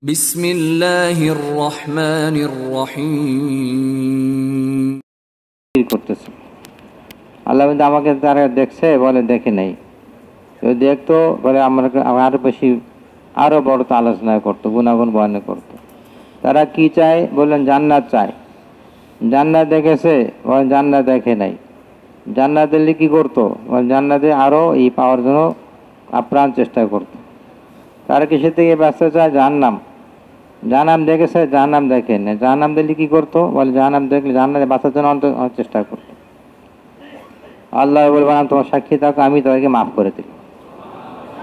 বিসমিল্লাহির রহমানির রহিম। করতেছে আল্লাহ আমাকে তারা দেখছে বলে দেখে নাই, যদি দেখতো বলে আমাকে আরো বেশি আরো বড় তো আলোচনা করতো, গুণাগুণ বর্ণনা করতো। তারা কি চায় বললেন জান্নাত চায়। জান্নাত দেখেছে বলেন জান্নাত দেখে নাই। জান্নাত দিলে কি করতো বলেন জান্নাতে আরো এই পাওয়ার জন্য আপ্রাণ চেষ্টা করতো। তারা কিসের থেকে ব্যস্ত চায় জাহান্নাম। জাহান্নাম দেখেছে জাহান্নাম দেখে না। জাহান্নাম দিলে কি করতো বলে জাহান্নাম দেখলে জান্নাতে বাঁচার জন্য অনেক চেষ্টা করতো। আল্লাহ বলবেন তোমার সাক্ষী থাকো, আমি তোমাকে মাফ করে দিই।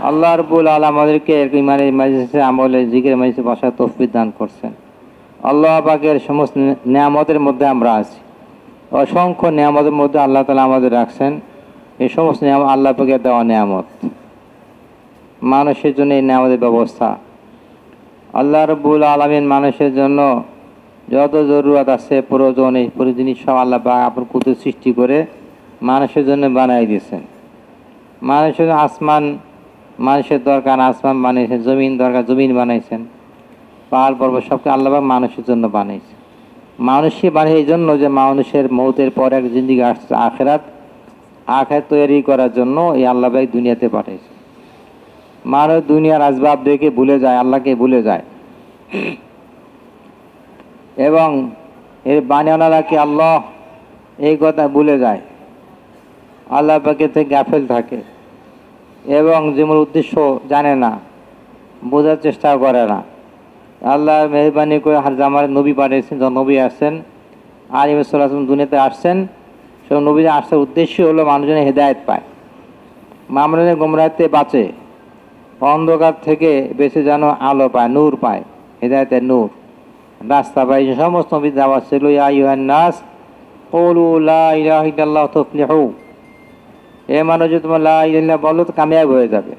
আল্লাহ রাব্বুল আলামিন আমাদেরকে ইমানের মাজলিসে আমলে জিকিরের মাজলিসে বসার তৌফিক দান করছেন। আল্লাহ পাকের সমস্ত নিয়ামতের মধ্যে আমরা আছি। অসংখ্য নিয়ামতের মধ্যে আল্লাহ তাআলা আমাদের রাখছেন। এই সমস্ত নিয়ামত আল্লাহ পাকের দেওয়া নিয়ামত। মানুষের জন্য এই নিয়ামতের ব্যবস্থা। আল্লাহ রাব্বুল আলামিন মানুষের জন্য যত জরুরত আছে, প্রয়োজন, এই জিনিস সব আল্লাহ পাক আপনার কুদরত সৃষ্টি করে মানুষের জন্য বানাই দিয়েছেন। মানুষের আসমান মানুষের দরকার, আসমান বানিয়েছেন। জমিন দরকার, জমিন বানাইছেন। পাহাড় পর্বত সবকে আল্লাহ পাক মানুষের জন্য বানাইছে। মানুষই বানিয়ে এই জন্য যে মানুষের মৌতের পর এক জিন্দিগি আসছে আখিরাত। আখিরাত তৈরি করার জন্য এই আল্লাহ পাক দুনিয়াতে পাঠাইছে। মানুষ দুনিয়ার আসবাব দেখে ভুলে যায়, আল্লাহকে ভুলে যায়। এবং এর বানিয়ানাকে আল্লাহ এই কথা ভুলে যায়, আল্লাহ পাকের থেকে গাফেল থাকে এবং যেমন উদ্দেশ্য জানে না, বোঝার চেষ্টা করে না। আল্লাহ মেহরবানি করে আমার নবী পাঠিয়েছেন। যখন নবী আসছেন আলাইহিস সালাম দুনিয়াতে আসছেন, সব নবীরা আসার উদ্দেশ্য হলো মানুষজন হেদায়েত পায়, মানুষজন গোমরাহিতে বাঁচে, অন্ধকার থেকে বেঁচে যেন আলো পায়, নূর পায়, হেদায়েতের নূর রাস্তা পায়। সমস্ত নবী দাওয়াত ছিল ইয়া আইয়ুহান নাস কুলু লা ইলাহা ইল্লাল্লাহ তুফলিহু। এ মানুষ যদি তোমরা লা ইলাহা ইল্লাল্লাহ বলো তো কামিয়াব হয়ে যাবে।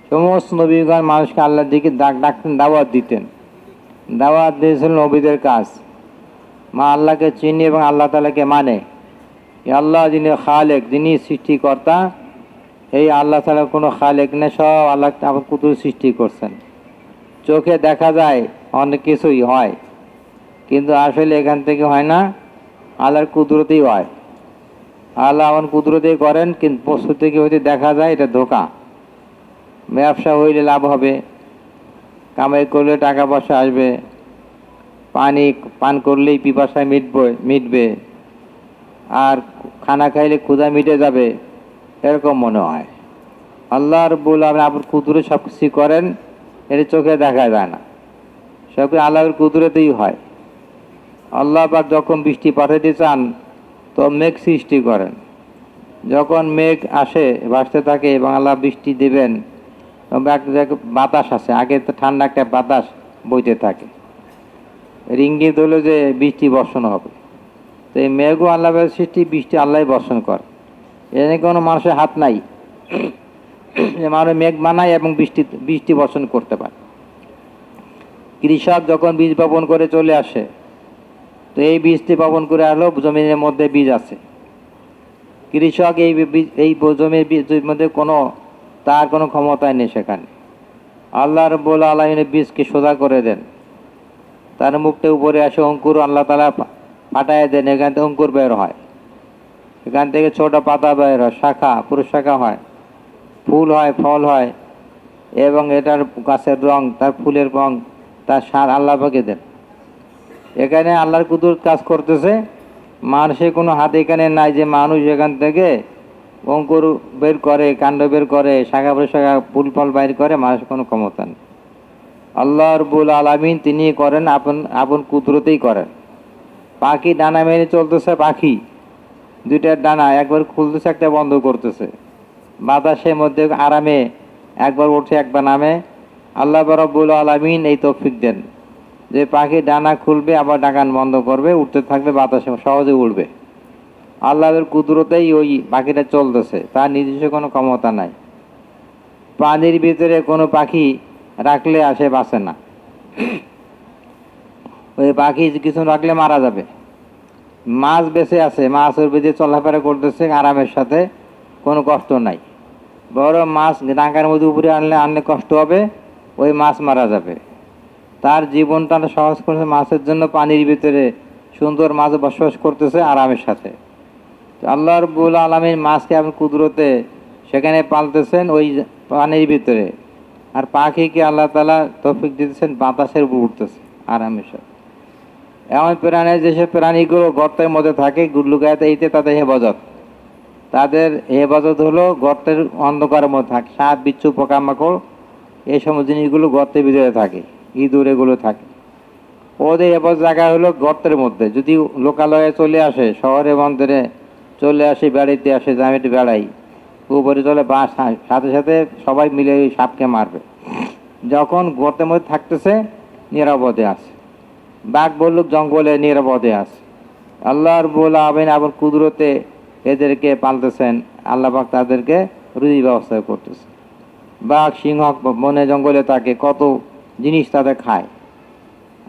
সমস্ত নবীগণ মানুষকে আল্লাহর দিকে ডাকতেন, দাওয়াত দিতেন। দাওয়াত দিয়েছিলেন নবীদের কাজ। আল্লাহকে চিনি এবং আল্লাহ তাআলাকে মানে। আল্লাহ যিনি খালেক, যিনি সৃষ্টিকর্তা, এই আল্লাহ তাআলা কোনো খালেক নেই, সব আল্লাহ আপনার কুদরত সৃষ্টি করছেন। চোখে দেখা যায় অনেক কিছুই হয়, কিন্তু আসলে এখান থেকে হয় না, আল্লাহর কুদরতেই হয়। আল্লাহ আমার কুদরতেই করেন, কিন্তু বস্তু থেকে হয়তো দেখা যায় এটা ধোঁকা। ব্যবসা হইলে লাভ হবে, কামাই করলে টাকা পয়সা আসবে, পানি পান করলেই পিপাসায় মিটবে, আর খানা খাইলে ক্ষুধা মিটে যাবে, এরকম মনে হয়। আল্লাহ রাব্বুল আলামিন আপনার কুদরতে সব কিছু করেন, এটা চোখে দেখা যায় না, সব আল্লাহর কুদরতেই হয়। আল্লাহ পাক যখন বৃষ্টি পাঠাতে চান তো মেঘ সৃষ্টি করেন। যখন মেঘ আসে ভাসতে থাকে এবং আল্লাহ বৃষ্টি দেবেন, বাতাস আসে, আগে তো ঠান্ডা একটা বাতাস বইতে থাকে, রিঙ্গিত হলো যে বৃষ্টি বর্ষণ হবে। তো এই মেঘও আল্লাহ সৃষ্টি, বৃষ্টি আল্লাহ বর্ষণ করে। এখানে কোনো মানুষের হাত নাই যে মানুষ মেঘ বানায় এবং বৃষ্টি বর্ষণ করতে পারে। কৃষক যখন বীজ বপন করে চলে আসে, তো এই বীজটি বপন করে আসলো, জমিনের মধ্যে বীজ আছে। কৃষক এই জমির বীজের মধ্যে তার কোনো ক্ষমতাই নেই সেখানে। আল্লাহ রাব্বুল আলামিন বীজকে সোজা করে দেন, তার মুখটা উপরে আসে, অঙ্কুর আল্লাহ তাআলা ফাটায় দেন, এখান থেকে অঙ্কুর বের হয়, এখান থেকে ছোট পাতা বের হয়, শাখা, পুরুষ শাখা হয়, ফুল হয়, ফল হয়, এবং এটার গাছের রং, তার ফুলের রং, তার সার আল্লাহ পাকে দেন। এখানে আল্লাহর কুদরত কাজ করতেছে, মানুষের কোনো হাত এখানে নাই যে মানুষ এখান থেকে অঙ্কুর বের করে, কাণ্ড বের করে, শাখা প্রশাখা, ফুল ফল বাইর করে, মানুষের কোনো ক্ষমতা নেই। আল্লাহ রাব্বুল আলামিন তিনি করেন, আপন কুদরতেই করেন। পাখি ডানা মেরে চলতেছে, পাখি দুইটার ডানা একবার খুলতেছে, একটা বন্ধ করতেছে, বাতাসের মধ্যে আরামে একবার উঠে একবার নামে। আল্লাহ রাব্বুল আলামিন এই তৌফিক দেন যে পাখি ডানা খুলবে আবার ডানা বন্ধ করবে, উঠতে থাকবে, বাতাসে সহজে উঠবে। আল্লাহর কুদরতেই ওই পাখিটা চলতেছে, তার নিজস্ব কোনো ক্ষমতা নাই। পানির ভিতরে কোনো পাখি রাখলে আসে বাঁচে না, ওই পাখি কিছু রাখলে মারা যাবে। মাছ বেঁচে আছে, মাছ ওর ভিতরে চলাফেরা করতেছে আরামের সাথে, কোনো কষ্ট নাই। বড় মাছ ডাঙ্গার মধ্যে উপরে আনলে কষ্ট হবে, ওই মাছ মারা যাবে। তার জীবনটা সহজ করেছে মাছের জন্য, পানির ভিতরে সুন্দর মাছ বসবাস করতেছে আরামের সাথে। তো আল্লাহ রাব্বুল আলামিন মাছকে আপনি কুদরতে সেখানে পালতেছেন ওই পানির ভিতরে, আর পাখিকে আল্লাহ তাআলা তৌফিক দিতেছেন বাতাসের উপর উঠতেছে আরামের সাথে। এমন প্রাণী, যেসব প্রাণীগুলো গর্তের মধ্যে থাকে গুল্লুগায়তে, এইতে তাদের হেফাজত, তাদের হেফাজত হলো গর্তের অন্ধকারের মধ্যে থাকে। সাপ, বিচ্ছু, পোকামাকড় এই সমস্ত জিনিসগুলো গর্তের ভিতরে থাকে, ইঁদুর এগুলো থাকে। ওদের হেফাজত জায়গা হলো গর্তের মধ্যে। যদি লোকালয়ে চলে আসে, শহরে বন্দরে চলে আসে, বেড়াইতে আসে, যে আমি একটু বেড়াই, উপরে চলে বাস, সাথে সাথে সবাই মিলে ওই সাপকে মারবে। যখন গর্তের মধ্যে থাকতেছে নিরাপদে আছে। বাঘ বল্লুক জঙ্গলে নিরাপদে আছে। আল্লাহ রাব্বুল আলামিন আবার কুদরতে এদেরকে পালতেছেন। আল্লাহ পাক তাদেরকে রুজি ব্যবস্থা করতেছে। বাঘ, সিংহ বনে জঙ্গলে থাকে, কত জিনিস তাদের খায়,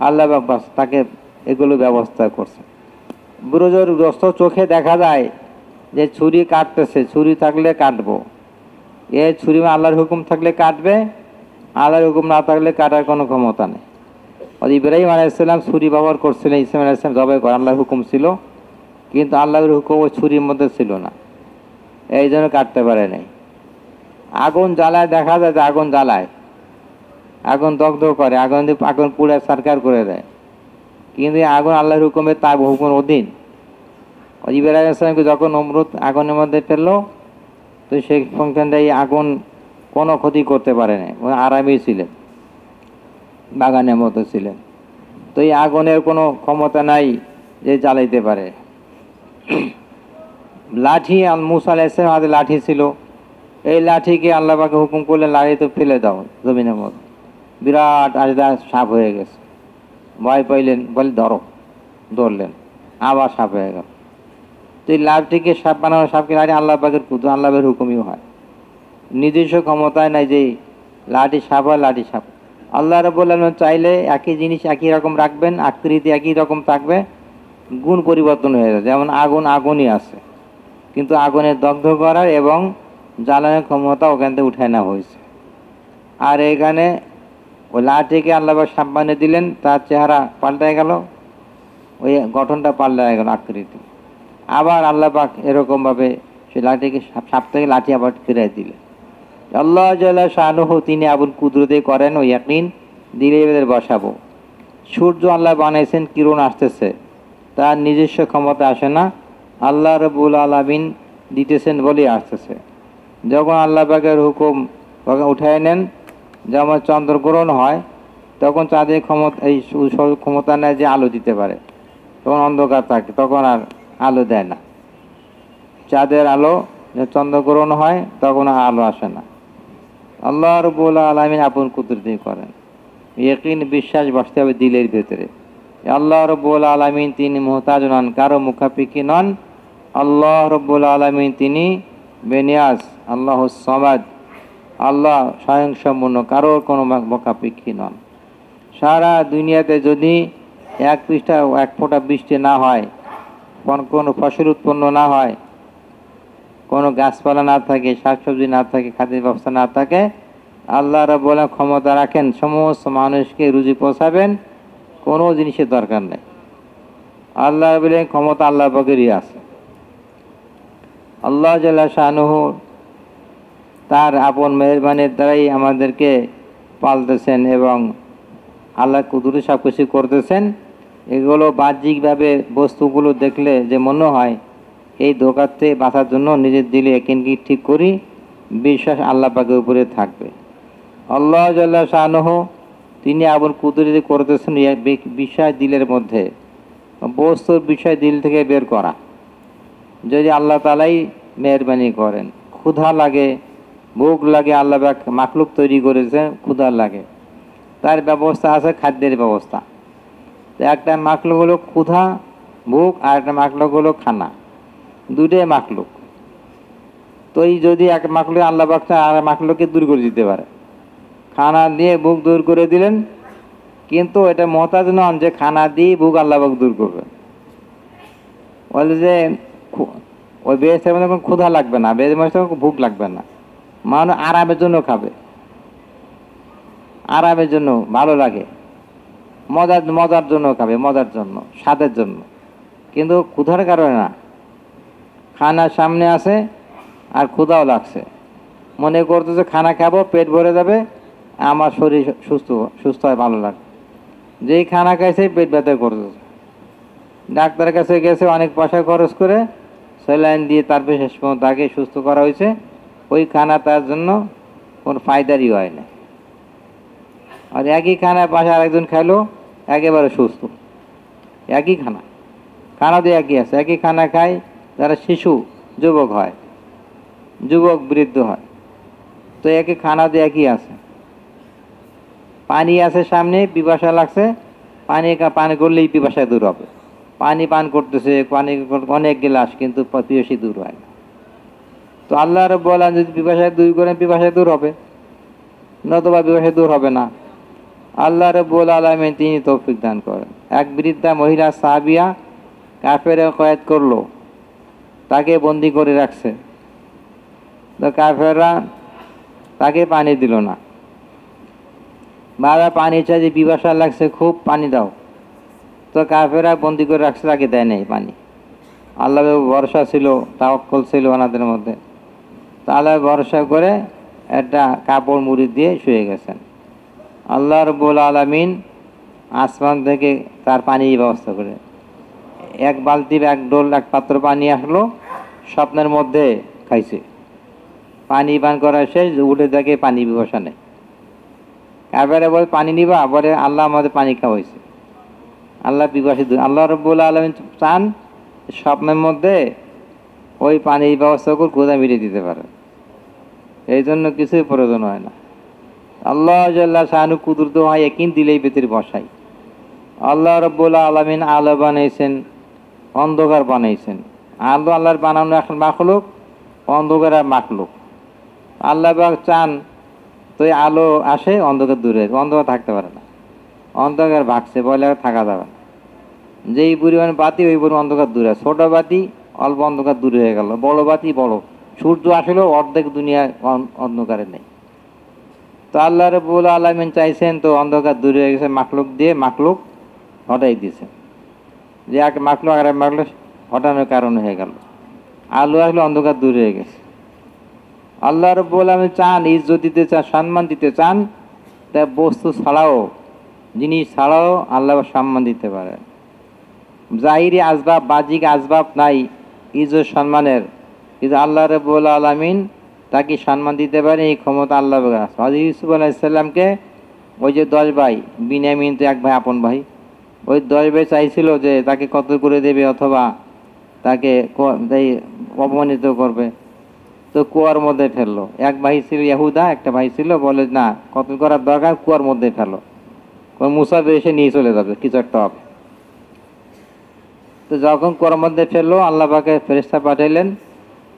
আল্লাহ পাক বাস তাকে এগুলো ব্যবস্থা করছে। বুড়োজোর দোস্ত চোখে দেখা যায় যে ছুরি কাটতেছে, ছুরি থাকলে কাটবো, এ ছুরি আল্লাহর হুকুম থাকলে কাটবে, আল্লাহর হুকুম না থাকলে কাটার কোনো ক্ষমতা নেই। ইব্রাহিম আলাইহিস সালাম ছুরি ব্যবহার করছিলেন, ইসমাঈল আলাইহিস সালাম জবাই করে, আল্লাহর হুকুম ছিল, কিন্তু আল্লাহর হুকুম ওই ছুরির মধ্যে ছিল না, এই জন্য কাটতে পারে নাই। আগুন জ্বালায়, দেখা যায় যে আগুন জ্বালায়, আগুন দগ্ধ করে, আগুন পুড়ে সরকার করে দেয়, কিন্তু এই আগুন আল্লাহর হুকুমে, তার হুকুমের অধীন। ইব্রাহিম আলাইহিস সালামকে যখন নমরুদ আগুনের মধ্যে ফেললো, তো সেই ফাংশনটা এই আগুন কোনো ক্ষতি করতে পারে না, ওই আরামেই ছিলেন, বাগানের মতো ছিলেন। তো এই আগুনের কোনো ক্ষমতা নাই যে জ্বালাইতে পারে। লাঠি, মূসা আলাইহিস সালাম হাতে লাঠি ছিল, এই লাঠিকে আল্লাহ পাক হুকুম করলেন লাঠি তো ফেলে দাও জমিনের মধ্যে, বিরাট আজদার সাপ হয়ে গেছে। ভয় পাইলেন, বলে ধরো, ধরলেন, আবার সাপ হয়ে গেল। তো এই লাঠিকে সাপ বানানো, সাপকে লাঠি আল্লাহ পাকের কুদরত, আল্লাহের হুকুমই হয়, নিজস্ব ক্ষমতায় নাই যে লাঠি সাপ হয় লাঠি সাপ। আল্লাহ রাব্বুল আলামিন চাইলে একই জিনিস একই রকম রাখবেন, আকৃতি একই রকম থাকবে, গুণ পরিবর্তন হয়ে যায়। যেমন আগুন আগুনই আছে, কিন্তু আগুনের দগ্ধ করার এবং জ্বালানোর ক্ষমতা ওখান থেকে উঠায় নেওয়া হয়েছে। আর এখানে ওই লাঠিকে আল্লাহ পাক সাপ বানিয়ে দিলেন, তার চেহারা পাল্টায় গেল, ওই গঠনটা পাল্টায় গেল, আকৃতি। আবার আল্লাহ পাক এরকমভাবে সেই লাঠিকে সাপ থেকে লাঠি আবার ফিরাই দিলেন। আল্লাহ জাল্লা শানুহু তিনি আবুল কুদরতে করেন ওই ইয়াকিন দিলে এদের বসাবো। সূর্য আল্লাহ বানাইছেন, কিরণ আসতেছে, তার নিজস্ব ক্ষমতা আসে না, আল্লাহ রাব্বুল আলামিন দিতেছেন বলেই আসতেছে। যখন আল্লাহ পাকের হুকুম উঠায় নেন, যেমন চন্দ্রগ্রহণ হয়, তখন চাঁদের ক্ষমতা, এই ক্ষমতা নেয় যে আলো দিতে পারে, তখন অন্ধকার থাকে, তখন আর আলো দেয় না। চাঁদের আলো, চন্দ্রগ্রহণ হয় তখন আর আলো আসে না। আল্লাহ রাব্বুল আলামিন আপন কুদরতি করেন, ইয়াকিন বিশ্বাস বসতে হবে দিলের ভেতরে। আল্লাহ রাব্বুল আলামিন তিনি মুহতাজ নন, কারো মুখাপেক্ষী নন। আল্লাহ রাব্বুল আলামিন তিনি বেনিয়াজ, আল্লাহুস সামাদ, আল্লাহ স্বয়ংসম্পূর্ণ, কারোর কোনো মুখাপেক্ষী নন। সারা দুনিয়াতে যদি এক পৃষ্ঠা এক ফোঁটা বৃষ্টি না হয়, কোনো ফসল উৎপন্ন না হয়, কোনো গাছপালা না থাকে, শাকসবজি না থাকে, খাদ্যের ব্যবস্থা না থাকে, আল্লাহ রাব্বুল আলামিন ক্ষমতা রাখেন সমস্ত মানুষকে রুজি পৌঁছাবেন, কোনো জিনিসের দরকার নেই। আল্লাহ রাব্বুল আলামিন ক্ষমতা আল্লাহ পাকেরই আছে। আল্লাহ জাল্লা শানুহু তার আপন মেহেরবানির দ্বারাই আমাদেরকে পালতেছেন এবং আল্লাহ কুদরতে সব কিছু করতেছেন। এগুলো বাহ্যিকভাবে বস্তুগুলো দেখলে যে মনে হয় এই ধোঁকার থেকে বাঁচার জন্য নিজের দিলে একিনকি ঠিক করি, বিশ্বাস আল্লাহ পাকের উপরে থাকবে। আল্লাহ জাল্লা শানুহু তিনি আপন কুদরতে করতেছেন বিষয় দিলের মধ্যে, বস্তুর বিষয় দিল থেকে বের করা। যদি আল্লাহ তাআলাই মেহেরবানি করেন, ক্ষুধা লাগে, ভোগ লাগে, আল্লাহ পাক মাখলুক তৈরি করেছে, ক্ষুধা লাগে, তার ব্যবস্থা আছে, খাদ্যের ব্যবস্থা। তো একটা মাখলুক হলো ক্ষুধা, ভোগ, আর একটা মাখলুক হলো খানা, দুটোই মাখলুক। তো এই যদি এক মাখলুক আল্লাহ পাক আর মাখলুককে দূর করে দিতে পারে, খানা দিয়ে ভোগ দূর করে দিলেন, কিন্তু এটা মহতাজ নন যে খানা দিয়ে ভোগ আল্লাহ পাক দূর করবে। বলে যে ওই বেহেশতের মধ্যে কোনো ক্ষুধা লাগবে না, বেহেশতের ভোগ লাগবে না, মানুষ আরামের জন্য খাবে, আরামের জন্য ভালো লাগে। মজার মজার জন্য খাবে, মজার জন্য, স্বাদের জন্য, কিন্তু ক্ষুধার কারণে না। খানা সামনে আছে আর ক্ষুধাও লাগছে, মনে করতেছে খানা খাবো, পেট ভরে যাবে, আমার শরীর সুস্থ সুস্থ হয়, ভালো লাগে। যেই খানা খাইছে পেট ব্যথা করতেছে, ডাক্তারের কাছে গেছে, অনেক পয়সা খরচ করে স্যালাইন দিয়ে তারপরে শেষ পর্যন্ত তাকে সুস্থ করা হয়েছে। ওই খানা তার জন্য কোনো ফায়দারই হয় না। আর একই খানা পাশে আরেকজন খাইলো, একেবারে সুস্থ, একই খানা, খানা দিয়ে একই আছে, একই খানা খায় যারা শিশু, যুবক হয়, যুবক বৃদ্ধ হয়, তো একই খানা দিয়ে একই আছে। পানি আছে সামনে, পিপাসা লাগছে, পানি করলেই পিপাসা দূর হবে। পানি পান করতেছে, পানি অনেক গিলাস, কিন্তু পিপাসা দূর হয় না। তো আল্লাহ রাব্বুল আলামিন যদি পিপাসা দূর করেন, পিপাসা দূর হবে, নতুবা পিপাসা দূর হবে না। আল্লাহ রাব্বুল আলামিন তিনি তৌফিক দান করেন। এক বৃদ্ধা মহিলা সাহাবিয়া কাফেরে কয়েদ করলো, তাকে বন্দি করে রাখছে। তো কাফেররা তাকে পানি দিল না, বাবা পানি চাই, যে পিপাসা লাগছে খুব, পানি দাও। তো কাফেররা বন্দি করে রাখছে, তাকে দেয় নাই পানি। আল্লাহ ভরসা ছিল, তাওয়াক্কুল ছিল ওনাদের মধ্যে। তো আল্লাহ ভরসা করে একটা কাপড় মুড়ি দিয়ে শুয়ে গেছেন। আল্লাহ রাব্বুল আলামিন আসমান থেকে তার পানির ব্যবস্থা করে, এক বালতি, এক ডোল, এক পাত্র পানি আসলো, স্বপ্নের মধ্যে খাইছে। পানি পান করা শেষ, উঠে দেখে পানি পিপাসা নেই। এবারে বলে পানি নিবা, বলে আল্লাহ আমাদের পানি খাওয়াইছে, আল্লাহ পিপাসী। আল্লাহ রাব্বুল আলামিন চান স্বপ্নের মধ্যে ওই পানির ব্যবস্থা করে ক্ষুধা মিটিয়ে দিতে পারে, এই জন্য কিছুই প্রয়োজন হয় না। আল্লাহ জাল্লা শানু কুদরত হয়, একিন দিলেই ভেতরে বসাই। আল্লাহ রাব্বুল আলামিন আলো বানাইছেন, অন্ধকার বানাইছেন। আলো আল্লাহর বানানো এখন মাখলুক, অন্ধকার আর মাখলুক। আল্লাহ পাক চান তো আলো আসে, অন্ধকার দূরে, অন্ধকার থাকতে পারে না, অন্ধকার ভাগছে বলে আর থাকা যাবে না। যেই পরিমাণ বাতি ওই পরিমাণ অন্ধকার দূরে, ছোট বাতি অল্প অন্ধকার দূরে হয়ে গেল, বড় বাতি বড়, সূর্য আসলেও অর্ধেক দুনিয়া অন্ধকারে নেই। তো আল্লাহ রাব্বুল আলামিন চাইছেন, তো অন্ধকার দূরে হয়ে গেছে, মাখলুক দিয়ে মাখলুক হটাই দিয়েছেন। যে এক মাখলুক আর এক মাখলুক হটানোর কারণ হয়ে গেল, আলো আসলে অন্ধকার দূরে হয়ে গেছে। আল্লাহ রাব্বুল আলামিন চান ইজ্জত দিতে চান, সম্মান দিতে চান, তা বস্তু ছাড়াও, জিনিস ছাড়াও আল্লাহ সম্মান দিতে পারে। জাহিরি আসবাব, বাহ্যিক আসবাব নাই ইজ্জত সম্মানের, কিন্তু আল্লাহ রাব্বুল আলামিন তাকে সম্মান দিতে পারে, এই ক্ষমতা আল্লাহ আছে। হযরত ইউসুফ আলাইহিস সালামকে ওই যে 10 ভাই, বিনয়ামিন তো এক ভাই, আপন ভাই, ওই 10 ভাই চাইছিল যে তাকে কতল করে দেবে অথবা তাকে অপমানিত করবে, তো কুয়ার মধ্যে ফেললো। এক ভাই ছিল ইহুদা, একটা ভাই ছিল বলে না, কতল করার দরকার, কুয়ার মধ্যে ফেলো, মুসা এসে নিয়ে চলে যাবে, কিছু একটা হবে। তো যখন কুয়ার মধ্যে ফেললো, আল্লাহ পাকে ফেরেশতা পাঠাইলেন,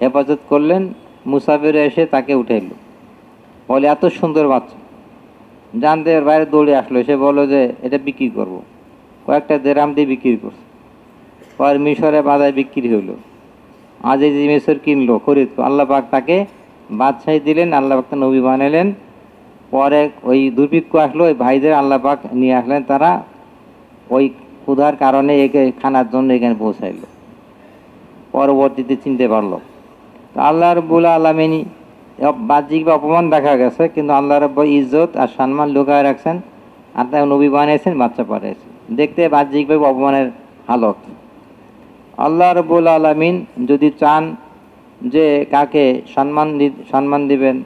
হেফাজত করলেন, মুসাফির এসে তাকে উঠাইল, বলে এত সুন্দর বাচ্চা, জানতে এর বাইরে দৌড়ে আসলো, এসে বললো যে এটা বিক্রি করবো, কয়েকটা দেরাম দিয়ে বিক্রি করছে। পরে মিশরে বাজারে বিক্রি হইলো, আজ এই যে মিশর কিনলো, খরিদ, আল্লাহ পাক তাকে বাদশাহী দিলেন, আল্লাহ পাক নবী বানাইলেন। পরে ওই দুর্ভিক্ষ আসলো, ওই ভাইদের আল্লাহ পাক নিয়ে আসলেন, তারা ওই ক্ষুধার কারণে একে খানার জন্য এখানে পৌঁছাইলো, পরবর্তীতে চিনতে পারলো। তো আল্লাহ রাব্বুল আলামিন বাহ্যিক বা অপমান দেখা গেছে, কিন্তু আল্লাহ রাব্বুল ইজ্জত আর সম্মান লুকায় রাখছেন, আর তাকে নবী বানিয়েছেন, বাচ্চা পাঠিয়েছেন। দেখতে বাহ্যিকভাবে অপমানের হালত। আল্লাহ রাব্বুল আলামিন যদি চান যে কাকে সম্মান দিবেন,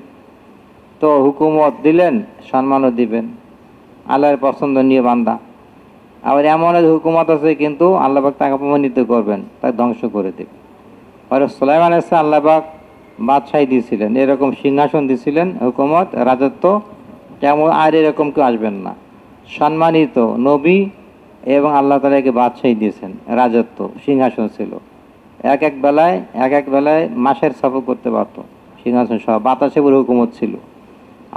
তো হুকুমত দিলেন, সম্মানও দিবেন। আল্লাহর পছন্দনীয় বান্দা। আবার এমন হুকুমত আছে কিন্তু আল্লাহ পাক তাকে অপমানিত করবেন, তাকে ধ্বংস করে দেবেন। আর সুলাইমান আলাইহিস সালাম আল্লাহ পাক বাদশাহী দিয়েছিলেন, এরকম সিংহাসন দিয়েছিলেন, হুকুমত, রাজত্ব, তেমন আর এরকম কেউ আসবেন না। সম্মানিত নবী এবং আল্লাহ তাআলাকে বাদশাহী দিয়েছেন, রাজত্ব, সিংহাসন ছিল। এক এক বেলায় মাসের সফর করতে পারত, সিংহাসন সহ, বাতাসে পুরো হুকুমত ছিল।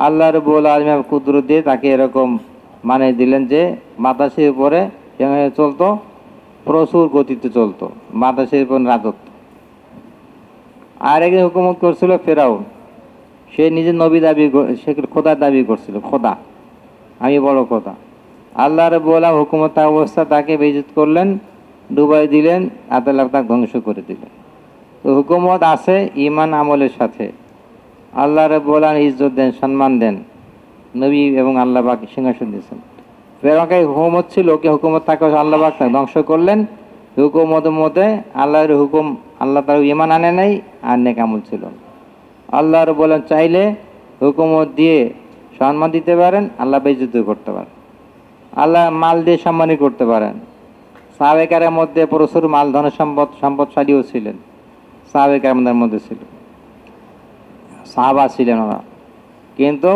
আল্লাহ রাব্বুল আলামিন কুদরত দিয়ে তাকে এরকম মানে দিলেন যে বাতাসের উপরে চলতো, প্রচুর গতিতে চলতো, বাতাসের উপর রাজত্ব। আর একদিন হুকুমত করছিল ফেরাউন, সে নিজের নবী দাবি, সে খোদা দাবি করছিল, খোদা, আমি বড় খোদা। আল্লাহ রাব্বুল আলামিন হুকুমত থাকা অবস্থা তাকে বেইজ্জত করলেন, ডুবাই দিলেন, আল্লাহ তাকে ধ্বংস করে দিলেন। তো হুকুমত আছে ঈমান আমলের সাথে। আল্লাহ রাব্বুল আলামিন ইজ্জত দেন, সম্মান দেন, নবী এবং আল্লাহ পাক সিংহাসন দিয়েছেন। ফেরাউনকে হুকুমত ছিল, কি হুকুমত থাকে আল্লাহ পাক তাকে ধ্বংস করলেন। হুকুমতের মধ্যে আল্লাহর হুকুম, আল্লাহ তার ঈমান আনে নাই আর নেক আমল ছিল না। আল্লাহ রাব্বুল আলামিন চাইলে হুকুমত দিয়ে সম্মান দিতে পারেন, আল্লাহ বেইজ্জত করতে পারেন, আল্লাহ মাল দিয়ে সম্মানী করতে পারেন। সাহাবে কেরামের মধ্যে প্রচুর মাল ধন সম্পদশালীও ছিলেন, সাহাবে কেরামদের মধ্যে ছিল, সাহাবা ছিলেন ওরা। কিন্তু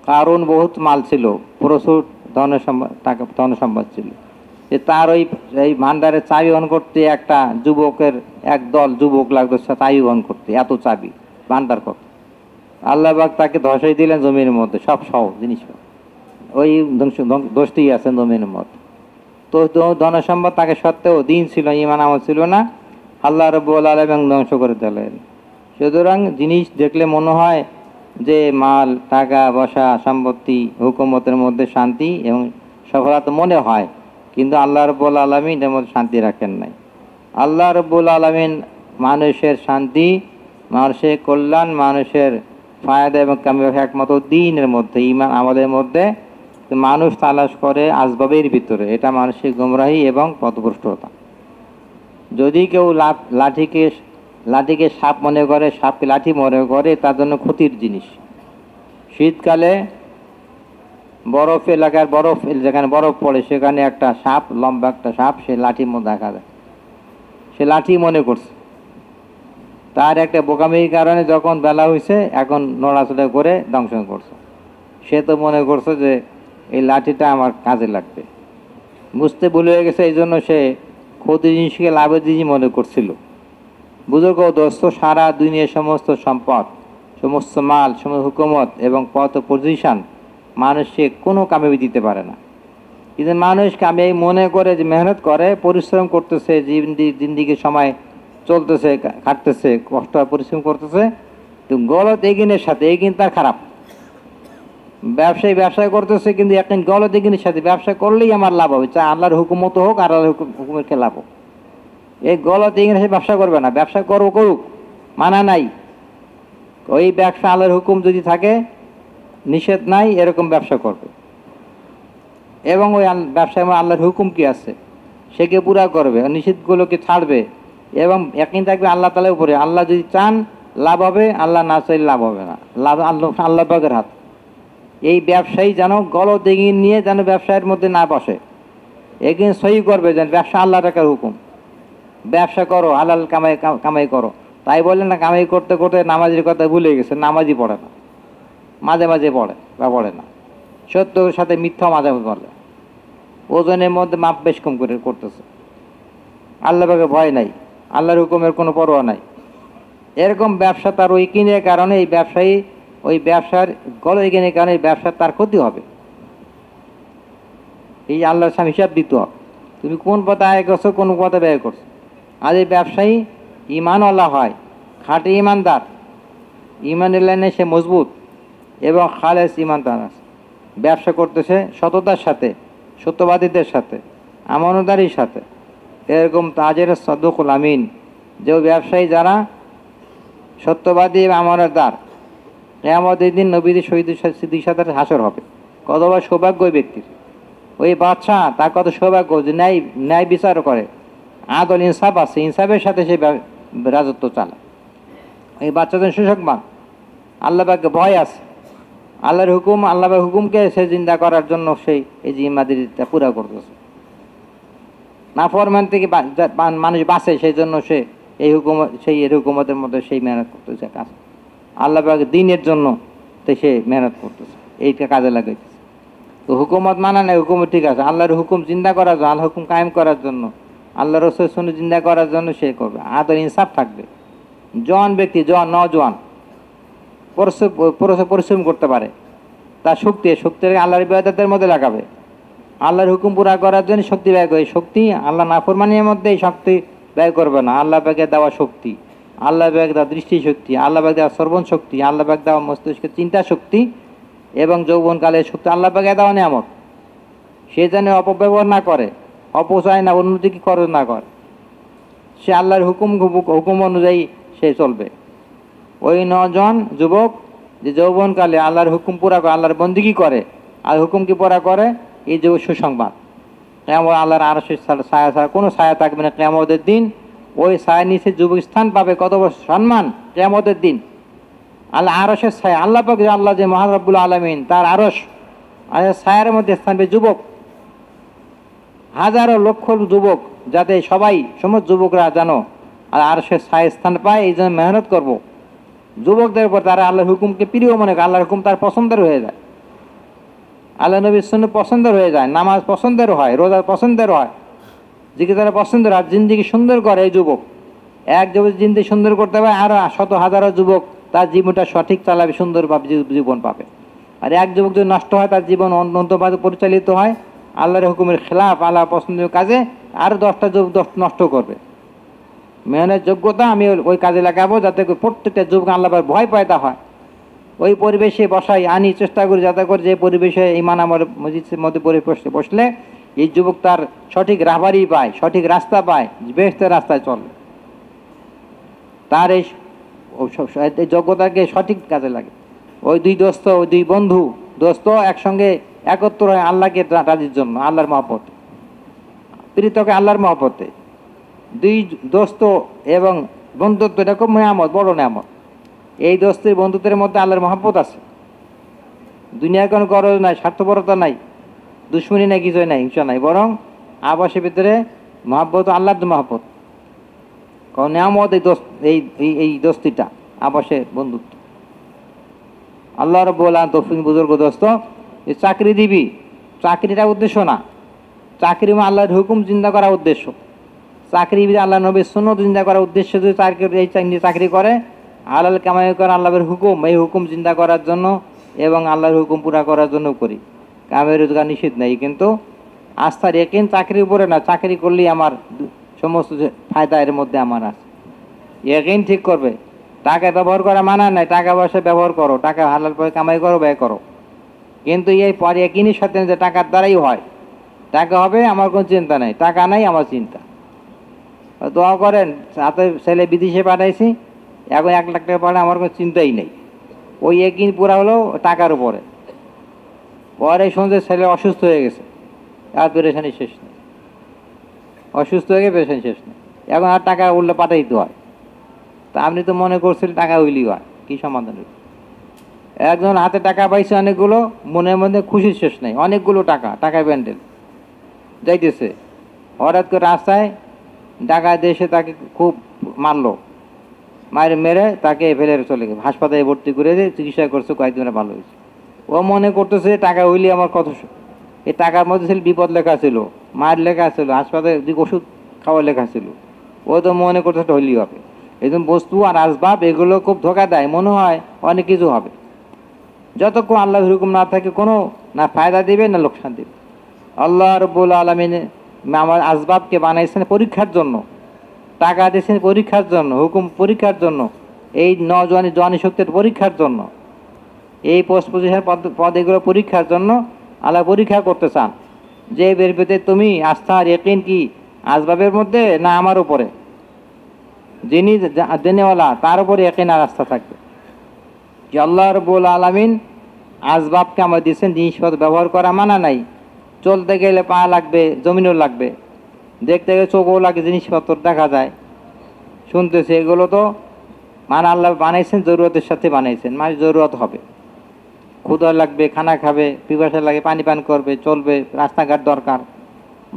কারণ বহুত মাল ছিল, প্রচুর ধন সম্পদ ছিল, যে তার এই ভান্ডারের চাবি বহন করতে একটা যুবকের একদল যুবক লাগতো চাবি বহন করতে, এত চাবি ভান্ডার কত। আল্লাহ পাক তাকে ধসাই দিলেন জমির মধ্যে, সব সহ জিনিস ওই দোষটি আছে জমির মধ্যে। তো ধন সম্পদ তাকে সত্ত্বেও দিন ছিল, ঈমান আমল ছিল না, আল্লাহ রাব্বুল আলামিন ধ্বংস করে দিলেন। সুতরাং জিনিস দেখলে মনে হয় যে মাল, টাকা পয়সা, সম্পত্তি, হুকুমতের মধ্যে শান্তি এবং সফলতা মনে হয়, কিন্তু আল্লাহ রাব্বুল আলামিন এর মধ্যে শান্তি রাখেন নাই। আল্লাহ রাব্বুল আলামিন মানুষের শান্তি, মানুষের কল্যাণ, মানুষের ফায়দা এবং কামিয়াবি একমাত্র দ্বীনের মধ্যে, ঈমান আমলের মধ্যে। মানুষ তালাশ করে আসবাবের ভিতরে, এটা মানসিক গুমরাহি এবং পথভ্রষ্টতা। যদি কেউ লাঠিকে সাপ মনে করে, সাপকে লাঠি মনে করে, তার জন্য ক্ষতির জিনিস। শীতকালে বরফ এলাকার যেখানে বরফ পড়ে সেখানে একটা সাপ, লম্বা একটা সাপ, সে লাঠি দেখা যায়, সে লাঠি মনে করছে। তার একটা বোকামির কারণে যখন বেলা হয়েছে, এখন নড়াচড়া করে দংশন করছে। সে তো মনে করছে যে এই লাঠিটা আমার কাজে লাগবে, বুঝতে ভুল হয়ে গেছে, এই জন্য সে ক্ষতি জিনিসকে লাভের জিনিস মনে করছিল। বুঝুক দোস্ত, সারা দুনিয়ার সমস্ত সম্পদ, সমস্ত মাল, সমস্ত হুকুমত এবং পথ পজিশন মানুষকে কোনো কামিয়াবি দিতে পারে না। কিন্তু মানুষ কামিয়াবি মনে করে, যে মেহনত করে, পরিশ্রম করতেছে, জিন্দিগির সময় চলতেছে, খাটতেছে, কষ্ট পরিশ্রম করতেছে, তো গলত এগিনের সাথে এগিন তার খারাপ। ব্যবসা করতেছে, কিন্তু এখন গলত এগিনের সাথে ব্যবসা করলেই আমার লাভ হবে, চাই আল্লাহর হুকুমত হোক আর আল্লাহর হুকুমের খেলাফ হোক। এই গলত এগিনের সাথে ব্যবসা করবে না, ব্যবসা করুক, মানা নাই। ওই ব্যবসা আল্লাহর হুকুম যদি থাকে, নিষেধ নাই, এরকম ব্যবসা করবে। এবং ওই ব্যবসায় আল্লাহর হুকুম কি আছে সেকে পুরা করবে, নিষেধগুলোকে ছাড়বে, এবং একদিন থাকবে আল্লাহ তাআলার উপরে। আল্লাহ যদি চান লাভ হবে, আল্লাহ না চাইলে লাভ হবে না, লাভ আল্লাহ পাকের হাত। এই ব্যবসায়ী যেন গলত এগিয়ে নিয়ে যেন ব্যবসায়ের মধ্যে না বসে, এগিয়ে সহি করবে, যেন ব্যবসা আল্লাহ টাকার হুকুম। ব্যবসা করো, হালাল কামাই করো। তাই বললেন না, কামাই করতে করতে নামাজের কথা ভুলে গেছে, নামাজই পড়ে না, মাঝে মাঝে পড়ে বা পড়ে না, সত্যর সাথে মিথ্যা মাঝে মাঝে বলে, ওজনের মধ্যে মাপ বেশ কম করে করতেছে, আল্লাহ পাকে ভয় নাই, আল্লাহর হুকুমের কোনো পরোয়া নাই। এরকম ব্যবসা তার ওই কিনের কারণে, এই ব্যবসায়ী ওই ব্যবসার গল কিনের কারণে এই ব্যবসার তার ক্ষতি হবে। এই আল্লাহর সামনে হিসাব দিতে হবে, তুমি কোন পথে আয় করছো, কোন পথে ব্যয় করছো। আর এই ব্যবসায়ী ঈমানওয়ালা হয়, খাঁটি ঈমানদার, ঈমানের লাইনে সে মজবুত এবং খালেস ঈমান তার আছে, ব্যবসা করতেছে সততার সাথে, সত্যবাদীদের সাথে, আমানতদারির সাথে। এরকম তাজের সদকুল আমিন, যে ব্যবসায়ী যারা সত্যবাদী এবং আমানতদার, কিয়ামতের দিন নবীদের শহীদের সিদ্দিকের সাথে হাসর হবে। কতবা সৌভাগ্য ওই ব্যক্তির, ওই বাদশাহ তার কত সৌভাগ্য যে ন্যায় বিচার করে, আদল ইনসাফ আছে, ইনসাফের সাথে সে রাজত্ব চালায়। এই বাচ্চাদের সুসংবাদ, আল্লাহ পাকে ভয় আছে, আল্লাহর হুকুম, আল্লাহর হুকুমকে সে জিন্দা করার জন্য সেই এই জিম্মাদারিটা পুরা করতেছে। নাফরমান থেকে মানুষ বাঁচে, সেই জন্য সে এই হুকুমতের মধ্যে সেই মেহনত করতেছে, কাজ আল্লাহ পাক দিনের জন্য সে মেহনত করতেছে, এইটা কাজে লাগাইতেছে। তো হুকুমত মানা নেই, হুকুমত ঠিক আছে, আল্লাহর হুকুম জিন্দা করার জন্য, আল্লাহ হুকুম কায়েম করার জন্য, আল্লাহ রসুল সুন্নাহ জিন্দা করার জন্য সে করবে। আদল ইনসাফ থাকবে। জওয়ান ব্যক্তি, নওজোয়ান পরিশ্রম করতে পারে, তার শক্তি আল্লাহর ইবাদতের মধ্যে লাগাবে, আল্লাহর হুকুম পুরা করার জন্য শক্তি ব্যয় করে। শক্তি আল্লাহ নাফরমানির মধ্যে এই শক্তি ব্যয় করবে না। আল্লাহ পাকে দেওয়া শক্তি, আল্লাহ পাক দেওয়া দৃষ্টি শক্তি, আল্লাহ পাক দেওয়া শ্রবণ শক্তি, আল্লাহ পাক দেওয়া মস্তিষ্কের চিন্তা শক্তি এবং যৌবনকালের শক্তি, আল্লাহ পাকে দেওয়া নিয়ামত, সে যেন অপব্যবহার না করে, অপচয় না, উন্নতি খরচ না করে। সে আল্লাহর হুকুম অনুযায়ী সে চলবে। ওই 9 জন যুবক যে যৌবনকালে আল্লাহর হুকুম পুরা করে, আল্লাহর বন্দিগি করে, আর হুকুম কি পুরা করে, এই যে সুসংবাদ। কিয়ামত আল্লাহর আরশের ছায়া ছাড়া কোনো ছায়া থাকবে না কিয়ামতের দিন। ওই ছায়া নিচে যুবক স্থান পাবে, কত বড় সম্মান কিয়ামতের দিন। আল্লাহ আরশের ছায়া, আল্লাহ পাক, আল্লাহ যে মহান রব্বুল আলামিন, তার আরশ আর ছায়ার মধ্যে স্থান পাবে যুবক। হাজারো লক্ষ যুবক, যাতে সবাই সমস্ত যুবকরা যেন আর আরশের ছায়া স্থান পায়, এই জন্য মেহনত করবো যুবকদের উপর। তারা আল্লাহর হুকুমকে প্রিয় মনে করে, আল্লাহর হুকুম তার পছন্দের হয়ে যায়, আল্লাহ নবীর সুন্নাহ পছন্দের হয়ে যায়, নামাজ পছন্দের হয়, রোজা পছন্দের হয়, জিকির তারা পছন্দের হয়, জিন্দিগি সুন্দর করে এই যুবক। এক যুবক জিন্দিগি সুন্দর করতে হবে, আর শত হাজারো যুবক তার জীবনটা সঠিক চালাবে, সুন্দরভাবে জীবন পাবে। আর এক যুবক যদি নষ্ট হয়, তার জীবন অনন্তভাবে পরিচালিত হয় আল্লাহর হুকুমের খেলাফ, আল্লাহ পছন্দের কাজে, আর 10টা যুবক নষ্ট করবে। মেহনের যোগ্যতা আমি ওই কাজে লাগাবো, যাতে প্রত্যেকটা যুবক আল্লাহ ভয় পয়দা হয়। ওই পরিবেশে বসাই আনি, চেষ্টা করি যাতে করে যে পরিবেশে ইমান আমার মসজিদের মধ্যে পরিবেশে বসলে এই যুবক তার সঠিক রাহবারি পায়, সঠিক রাস্তা পায়, বেহেশতের রাস্তায় চলে। তার এই যোগ্যতাকে সঠিক কাজে লাগে। ওই দুই দোস্ত, ওই দুই বন্ধু দোস্ত একসঙ্গে একত্র হয় আল্লাহকে রাজির জন্য, আল্লাহর মহব্বত, পৃথকে আল্লাহর মহব্বতে। দুই দোস্ত এবং বন্ধুত্ব, এটা খুব নেয়ামত, বড় নেয়ামত। এই দোস্তের বন্ধুত্বের মধ্যে আল্লাহর মহব্বত আছে। দুনিয়ার কোনো গরজ নাই, স্বার্থপরতা নাই, দুশ্মনী নাই, কিছুই নাই, হিংসা নাই, বরং আবাসের ভিতরে মহব্বত, আল্লাহর মহব্বত। কারণ নেয়ামত এই দোস্তিটা, আবাসে বন্ধুত্ব। আল্লাহ রাব্বুল আলামিন তৌফিক বুজুর্গ দোস্ত, এই চাকরি দিবি, চাকরিটা উদ্দেশ্য না। চাকরি আল্লাহর হুকুম চিন্তা করা উদ্দেশ্য। চাকরি আল্লাহ নবীর সুন্নাহ চিন্তা করার উদ্দেশ্য। যদি চাকরি করে হালাল কামাই করে আল্লাহর হুকুম, এই হুকুম চিন্তা করার জন্য এবং আল্লাহর হুকুম পুরা করার জন্য করি। কামাই রোজগার নিষেধ নেই, কিন্তু আস্থার একিন চাকরির উপরে না। চাকরি করলেই আমার সমস্ত ফায়দা এর মধ্যে আমার আছে, একিন ঠিক করবে। টাকা ব্যবহার করা মানা নাই, টাকা পয়সা ব্যবহার করো, টাকা হালাল পয়সা কামাই করো, ব্যয় করো, কিন্তু এই পরে একিনের সাথে যে টাকার দ্বারাই হয়, টাকা হবে আমার কোনো চিন্তা নাই, টাকা নাই আমার চিন্তা। দোয়া করেন, সাথে ছেলে বিদেশে পাঠাইছি, এখন 1 লাখ টাকা পাঠালে আমার কোনো চিন্তাই নেই। ওই একিন পুরা হলো টাকার উপরে। পরে শুনছে ছেলে অসুস্থ হয়ে গেছে, আর পেরেশানি শেষ নেই, অসুস্থ হয়ে গেছে, পেরেশানি শেষ নেই। এখন আর টাকা উঠলে পাঠাইতে হয়। তা আপনি তো মনে করছিলেন টাকা হইলেই হয়, কী সমাধান হইল? একজন হাতে টাকা পাইছে অনেকগুলো, মনের মধ্যে খুশির শেষ নেই, অনেকগুলো টাকা ব্যান্ডেল যাইতেছে। হঠাৎ করে রাস্তায় ডাকা দেশে তাকে খুব মারলো, মেরে তাকে ফেলে চলে গেছে, হাসপাতালে ভর্তি করে দিয়ে চিকিৎসা করছে, কয়েকদিনে ভালো হয়েছে। ও মনে করতেছে টাকা হইলে আমার কত, এই টাকার মধ্যে ছিল বিপদ লেখা ছিল, মায়ের লেখা ছিল, হাসপাতালে ওষুধ খাওয়ার লেখা ছিল। ও তো মনে করতেছে হইলেই হবে। এই বস্তু আর আসবাব এগুলো খুব ধোকা দেয়, মনে হয় অনেক কিছু হবে। যতক্ষণ আল্লাহর হুকুম না থাকে, কোনো না ফায়দা দিবে না লোকসান দিবে। আল্লাহ রাব্বুল আলামিন আমার আসবাবকে বানাইছেন পরীক্ষার জন্য, টাকা দিয়েছেন পরীক্ষার জন্য, হুকুম পরীক্ষার জন্য, এই জওয়ানি শক্তির পরীক্ষার জন্য, এই পোস্ট পজিশন পদ এগুলো পরীক্ষার জন্য আল্লাহ পরীক্ষা করতে চান, যে এর ভিতরে তুমি আস্থা আর ইয়াকিন কি আসবাবের মধ্যে না আমার উপরে, যিনি দেনেওয়ালা তার উপরে ইয়াকিন আর আস্থা থাকবে। যে আল্লাহ রাব্বুল আলামিন আসবাবকে আমার দিয়েছেন, জিনিসপত্র ব্যবহার করা মানা নাই। চলতে গেলে পা লাগবে, জমিনও লাগবে, দেখতে গেলে চোখও লাগে, জিনিসপত্র দেখা যায়, শুনতেছে, এগুলো তো মানে আল্লাহ বানাইছেন, জরুরতের সাথে বানাইছেন, মানে জরুরত হবে, ক্ষুধা লাগবে, খানা খাবে, পিপাসা লাগে, পানি পান করবে, চলবে, রাস্তাঘাট দরকার,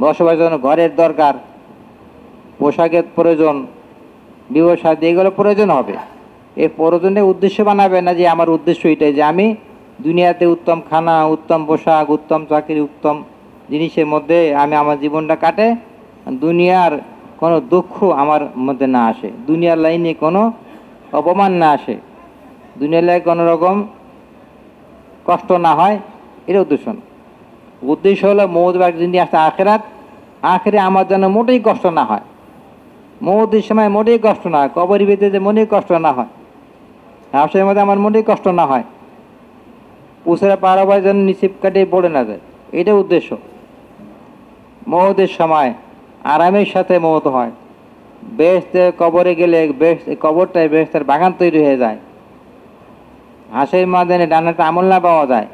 বসবাসের জন্য ঘরের দরকার, পোশাকের প্রয়োজন, ব্যবসা, এগুলো প্রয়োজন হবে। এই প্রয়োজনের উদ্দেশ্য বানাবে না যে আমার উদ্দেশ্য এটাই যে আমি দুনিয়াতে উত্তম খানা, উত্তম পোশাক, উত্তম চাকরি, উত্তম জিনিসের মধ্যে আমি আমার জীবনটা কাটে, দুনিয়ার কোনো দুঃখ আমার মধ্যে না আসে, দুনিয়ার লাইনে কোনো অপমান না আসে, দুনিয়ার লাইনে কোনো রকম কষ্ট না হয়, এটা উদ্দেশ্য না। উদ্দেশ্য হলো মৌতবার যিনি আসছে আখেরাত, আখেরে আমার যেন মোটেই কষ্ট না হয়, মৌতের সময় মোটেই কষ্ট না হয়, কবরের ভিতরে যে মনেই কষ্ট না হয়, হাসরের মধ্যে আমার মোটেই কষ্ট না হয়, পুষেরা পারাবার যেন নিশ্চিপ কাটিয়ে পড়ে না যায়, এটা উদ্দেশ্য। মওতের সময় আরামের সাথে মওত হয়। বেহেশতে কবরে গেলে কবরটায় বেহেশতের বাগান তৈরি হয়ে যায়। হাসের ময়দানে ডানাটা আমল না পাওয়া যায়,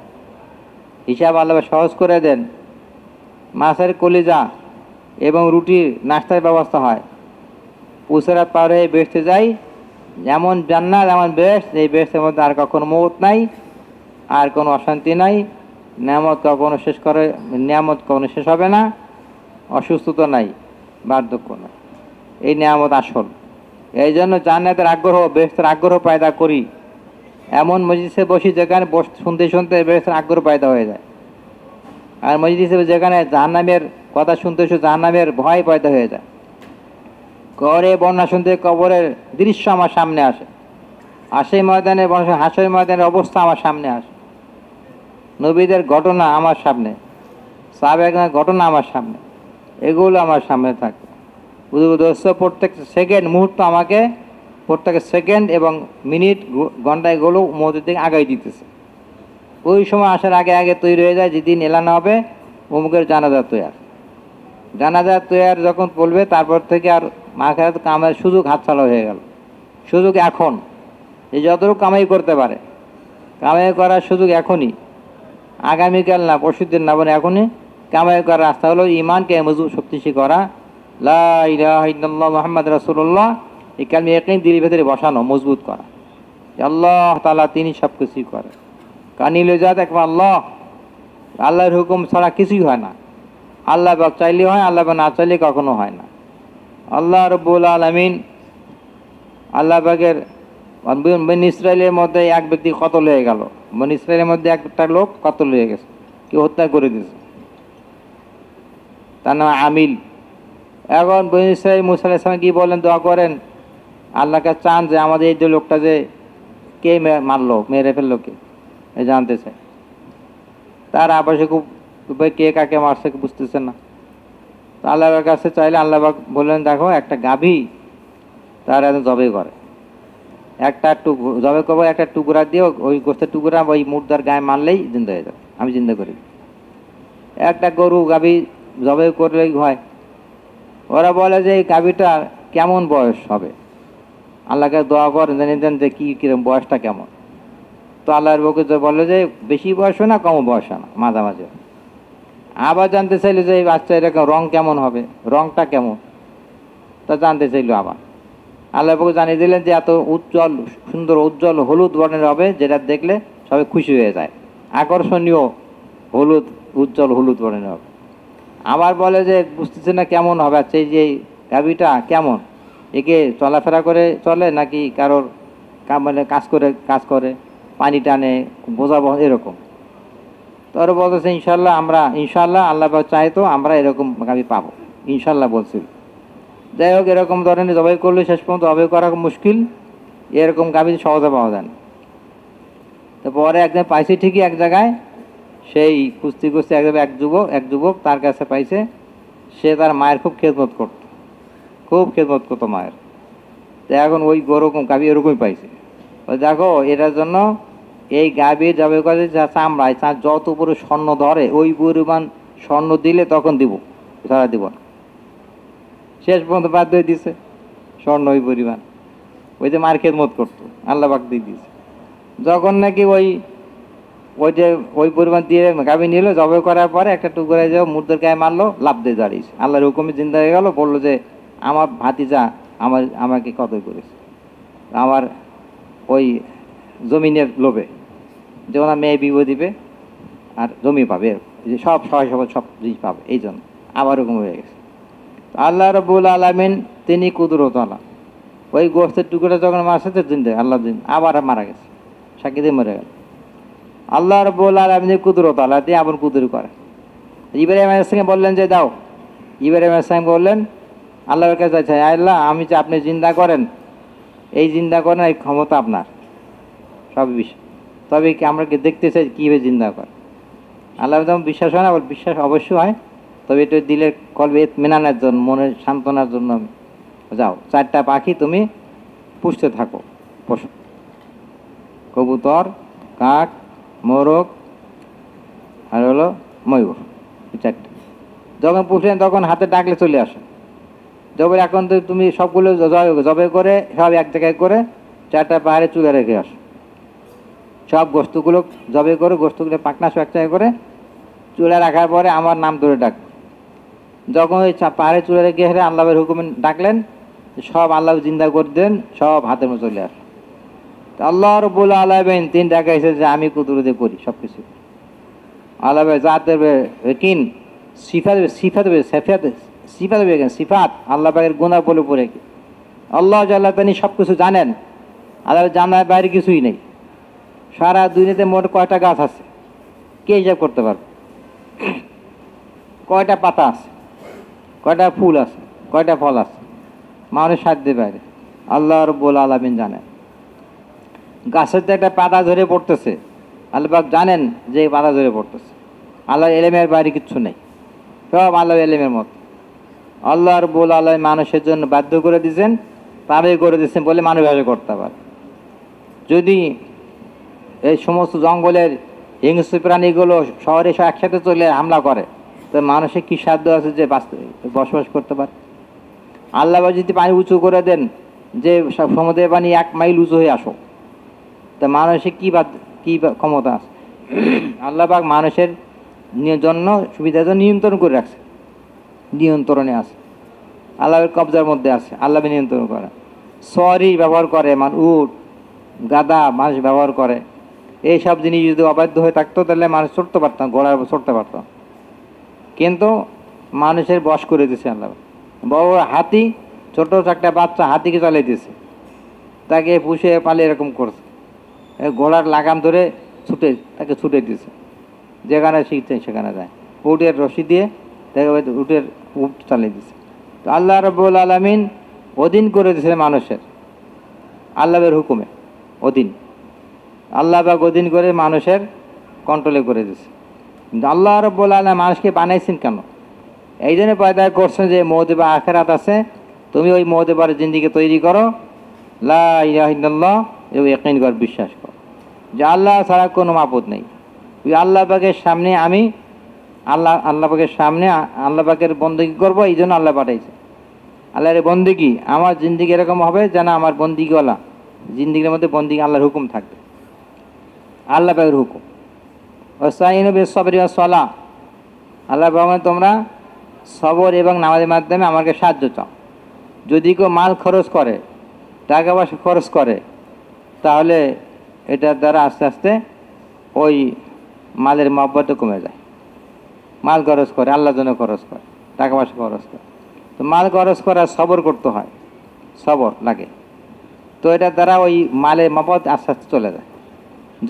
হিসাব আল্লাহ সহজ করে দেন। মাছের কলিজা এবং রুটির নাস্তার ব্যবস্থা হয়। পুসরাত পার হয়ে বেহেশতে যাই, যেমন জান্নাত এমন বেহেশত। এই বেহেশতের মধ্যে আর কখনো মওত নাই, আর কোনো অশান্তি নাই। নিয়ামত কখনো শেষ হবে না, অসুস্থতা নাই, বার্ধক্য নাই। এই নিয়ামত আসল। এই জন্য জান্নাতের আগ্রহ, বেহেশতের আগ্রহ পয়দা করি। এমন মজলিসে বসি যেখানে শুনতে শুনতে বেহেশতের আগ্রহ পয়দা হয়ে যায়। আর মজলিসে যেখানে জাহান্নামের কথা শুনতে শুনতে জাহান্নামের ভয় পয়দা হয়ে যায়। কবরে বর্ণনা শুনতে কবরের দৃশ্য আমার সামনে আসে। হাসের ময়দানের অবস্থা আমার সামনে আসে। নবীদের ঘটনা আমার সামনে, সাহাবায়ে ঘটনা আমার সামনে, এগুলো আমার সামনে থাকে। প্রত্যেক সেকেন্ড মুহূর্ত আমাকে, প্রত্যেক সেকেন্ড এবং মিনিট ঘন্টা এগুলো মওতের দিকে আগাই দিতেছে। ওই সময় আসার আগে আগে তৈরি হয়ে যায়, যেদিন এলানো হবে অমুকের জানাজা তৈয়ার যখন বলবে, তারপর থেকে আর মাখারাত কামের সুযোগ হাতছাড়া হয়ে গেল। সুযোগ এখন, এই যতটুকু কামাই করতে পারে, কামাই করার সুযোগ এখনই, আগামীকাল না, পরশুদিন না, বলে এখনই কামাই করার রাস্তা হলো ইমানকে মজবুত শক্তিশালী করা। লা ইলাহা ইল্লাল্লাহ মুহাম্মদ রাসূলুল্লাহ, এই কালমে ইয়াকিন দিলের ভেতরে বসানো, মজবুত করা। আল্লাহ তাআলা তিনি সব কিছুই করে। কানিলে জাত একবার আল্লাহ, আল্লাহর হুকুম ছাড়া কিছুই হয় না। আল্লাহ পাক চাইলে হয়, আল্লাহ পাক না চাইলে কখনো হয় না। আল্লাহ রাব্বুল আলামিন, আল্লাহ পাকের বনী ইসরাইলের মধ্যে এক ব্যক্তি কতল হয়ে গেল। বনী ইসরাইলের মধ্যে একটা লোক কতল হয়ে গেছে, কেউ হত্যা করে দিয়েছে, তার নাম আমিল। এখন বনী ইসরাইল মুসা আলাইহিস সালাম কি বলেন, দোয়া করেন, আল্লাহকে চান যে আমাদের এই যে লোকটা যে কে মারলো, মেরে ফেললো কে, এ জানতে চায়। তার আপাশে খুব কে কাকে মারছে বুঝতেছে না। তো আল্লাহর কাছে চাইলে আল্লাহ বললেন, দেখো একটা গাভী তার এখন জবে করে, জবে করবো, একটা টুকরা দিয়ে ওই গোস্তের টুকরা ওই মুর্দার গায়ে মারলেই জিন্দা হয়ে যাবে, আমি জিন্দা করি। একটা গরু গাভী জবে করলেই হয়। ওরা বলে যে এই গাভীটার কেমন বয়স হবে, আল্লাহকে দোয়া করেন জেনে দেন যে কিরকম বয়সটা কেমন। তো আল্লাহর বকে বললো যে বেশি বয়স না, কম বয়স না, মাঝামাঝি। আবার জানতে চাইলো যে এই বাচ্চা এরকম রং কেমন হবে, রংটা কেমন, তা জানতে চাইলো আবার। আল্লাহর বকে জানিয়ে দিলেন যে এত সুন্দর উজ্জ্বল হলুদ বর্ণের হবে, যেটা দেখলে সবাই খুশি হয়ে যায়, আকর্ষণীয় হলুদ, উজ্জ্বল হলুদ বর্ণের হবে। আবার বলে যে বুঝতেছে না কেমন হবে, আচ্ছা এই যে গাভীটা কেমন, একে চলাফেরা করে চলে নাকি কারোর মানে কাজ করে পানি টানে, বোঝা এরকম। তো ওরা বলতেছে ইনশাল্লাহ আল্লাহ চাই তো আমরা এরকম গাভী পাবো, ইনশাল্লাহ বলছিল। যাই হোক, এরকম ধরনের জবাই করলে শেষ পর্যন্ত জবাই করা মুশকিল, এরকম গাভী সহজে পাওয়া যায় না। তো পরে একদিন পাইছে ঠিকই এক জায়গায়, সেই কুস্তি এক যুবক তার কাছে পাইছে। সে তার মায়ের খুব খেদমত করতো মায়ের। তো এখন ওই ওরকম গাভী এরকমই পাইছে। দেখো, এটার জন্য এই গাভীর জবাই করে চামড়ায় যত উপরে স্বর্ণ ধরে ওই পরিমাণ স্বর্ণ দিলে তখন দিব, ছাড়া দিব না। শেষ পর্যন্ত বাধ্য হয়ে দিছে, স্বর্ণ ওই পরিমাণ, ওই যে মার খেদমত করতো, আল্লাহ পাক দিয়ে দিয়েছে। যখন নাকি ওই পরিমাণ দিয়ে গাভী নিল, জবাই করার পরে একটা টুকরায় যাও মুর্দার গায়ে মারলো, লাভ দিয়ে দাঁড়িয়েছে, আল্লাহর হুকুমে জিন্দা হয়ে গেল। বললো যে আমার ভাতিজা আমাকে কতই করেছে, আমার ওই জমিনের লোভে, যে ওনার মেয়ে বিবাহ দিবে আর জমি পাবে, যে সব জিনিস পাবে, এই জন্য আবার ওরকম হয়ে গেছে। আল্লাহ রাব্বুল আলামিন তিনি কুদরতওয়ালা, ওই গোস্তের টুকরা যখন মারছে জিন্দা, আল্লাহ দিন আবার মারা গেছে, সাক্ষী দিয়ে মরে গেল। আল্লাহ রাব্বুল আলামিন কুদরতওয়ালা, দিয়ে আবার কুদরত করে। ইব্রাহিম আলাইহিস সালাম বললেন যে দাও। ইব্রাহিম আলাইহিস সালাম বললেন আল্লাহর কাছে, আচ্ছা আল্লাহ, আমি যে আপনি জিন্দা করেন, এই ক্ষমতা আপনার, সব বিষয়, তবে কি আমরা দেখতে চাই কীভাবে জিন্দা করে। আল্লাহ যেমন বিশ্বাস হয় না, বিশ্বাস অবশ্যই হয়, তবে এটা দিলে কলবে মেনানোর জন্য, মনের সান্ত্বনার জন্য। যাও, 4টা পাখি তুমি পুষতে থাকো, পশু, কবুতর, কাক, মোরগ আর হলো ময়ূর, 4টা। যখন পুষলেন তখন হাতে ডাকলে চলে আসে। জবে এখন তো তুমি সবগুলো জবে করে সব এক জায়গায় করে 4টা পাহাড়ে চুলে রেখে আসো, সব গোস্তগুলো জবে করে গোস্তগুলো পাকনা সব এক জায়গায় করে চুলে রাখার পরে আমার নাম ধরে ডাক। যখন ওই পাহাড়ে চুলে রেখে হেরে আল্লাহের হুকুমে ডাকলেন, সব আল্লাহ জিন্দা করে দেন, সব হাতের মধ্যে চলে আসে। আল্লাহ রাব্বুল আলামিন 3 দেখাইছে যে আমি কুদরতে করি সব কিছু। আল্লাহ জাতের কিন সিফাত আল্লাহ পাকের গুনাহ বলে পড়ে কি আল্লাহ জাল্লাহ তিনি সব কিছু জানেন। আল্লাহ জানার বাইরে কিছুই নেই। সারা দুনিয়াতে মোট কয়টা গাছ আছে কে হিসাব করতে পারবে? কয়টা পাতা আছে, কয়টা ফুল আছে, কয়টা ফল আছে, মানুষ সাধ্যের বাইরে আল্লাহ রাব্বুল আলামিন জানেন। গাছের তো একটা পাতা ধরে পড়তেছে, আল্লাহ পাক জানেন যে পাতা ধরে পড়তেছে। আল্লাহর এলেমের বাইরে কিচ্ছু নেই, সব আল্লাহর এলেমের মতো। আল্লাহ রাব্বুল আলামিন মানুষের জন্য বাধ্য করে দিয়েছেন, তাবেই করে দিয়েছেন বলে মানুষ ভাবে করতে পারে। যদি এই সমস্ত জঙ্গলের হিংস্র প্রাণীগুলো শহরে সব একসাথে চলে হামলা করে, তো মানুষের কি সাধ্য আছে যে বসবাস করতে পারে? আল্লাহ যদি পানি উঁচু করে দেন যে সমুদ্রের পানি 1 মাইল উঁচু হয়ে আসো, তা মানুষের কি ক্ষমতা আছে? আল্লাহ পাক মানুষের জন্য সুবিধার জন্য নিয়ন্ত্রণ করে রাখছে, নিয়ন্ত্রণে আছে, আল্লাহর কবজার মধ্যে আছে, আল্লাহ নিয়ন্ত্রণ করে। সরি ব্যবহার করে উট গাদা মানুষ ব্যবহার করে। এইসব জিনিস যদি অবাধ্য হয়ে থাকতো তাহলে মানুষ চড়তে পারতাম, ঘোড়ার চড়তে পারতাম। কিন্তু মানুষের বশ করে দিয়েছে আল্লাহ। বড় হাতি, ছোট একটা বাচ্চা হাতিকে চালিয়ে দিয়েছে, তাকে পুষে পালে এরকম করছে, ঘোড়ার লাগাম ধরে তাকে ছুটে দিয়েছে, যেখানে শিখছে সেখানে যায়। উটের রশি দিয়ে তাকে উট চালিয়ে দিয়েছে। তো আল্লাহ রাব্বুল আলামিন অধীন করে দিয়েছে মানুষের, আল্লাহের হুকুমে অধীন। আল্লাহ পাক অধীন করে মানুষের কন্ট্রোলে করে দিয়েছে। কিন্তু আল্লাহ রাব্বুল আলামিন মানুষকে বানাইছেন কেন? এই জন্য পয়দা করছেন যে মওদবা আখিরাত আছে, তুমি ওই মওদবার জিন্দেগি তৈরি করো, লা ইলাহা ইল্লাল্লাহ এবং ইয়াকিন কর, বিশ্বাস কর যে আল্লাহ ছাড়া কোনো মাবুদ নেই। ওই আল্লাহ পাকের সামনে আমি আল্লাহ পাকের সামনে আল্লাহ পাকের বন্দেগী করবো, এই জন্য আল্লাহ পাঠাইছে। আল্লাহর বন্দেগী আমার জিন্দেগি এরকম হবে যেন আমার বন্দিগিওয়ালা জিন্দেগির মধ্যে বন্দিগি আল্লাহর হুকুম থাকবে, আল্লাহ পাকের হুকুম। ওয়াস্তাইনু বিস-সাবরি ওয়াস-সালাহ, আল্লাহ বলেন তোমরা সবর এবং নামাজের মাধ্যমে আমাকে সাহায্য চাও। যদি কেউ মাল খরচ করে, টাকা পয়সা খরচ করে, তাহলে এটার দ্বারা আস্তে আস্তে ওই মালের মহব্বতও কমে যায়। মাল খরচ করে, আল্লাহর জন্য খরচ করে, টাকা পয়সা খরচ করে, তো মাল খরচ করা সবর করতে হয়, সবর লাগে। তো এটার দ্বারা ওই মালের মহব্বত আস্তে আস্তে চলে যায়।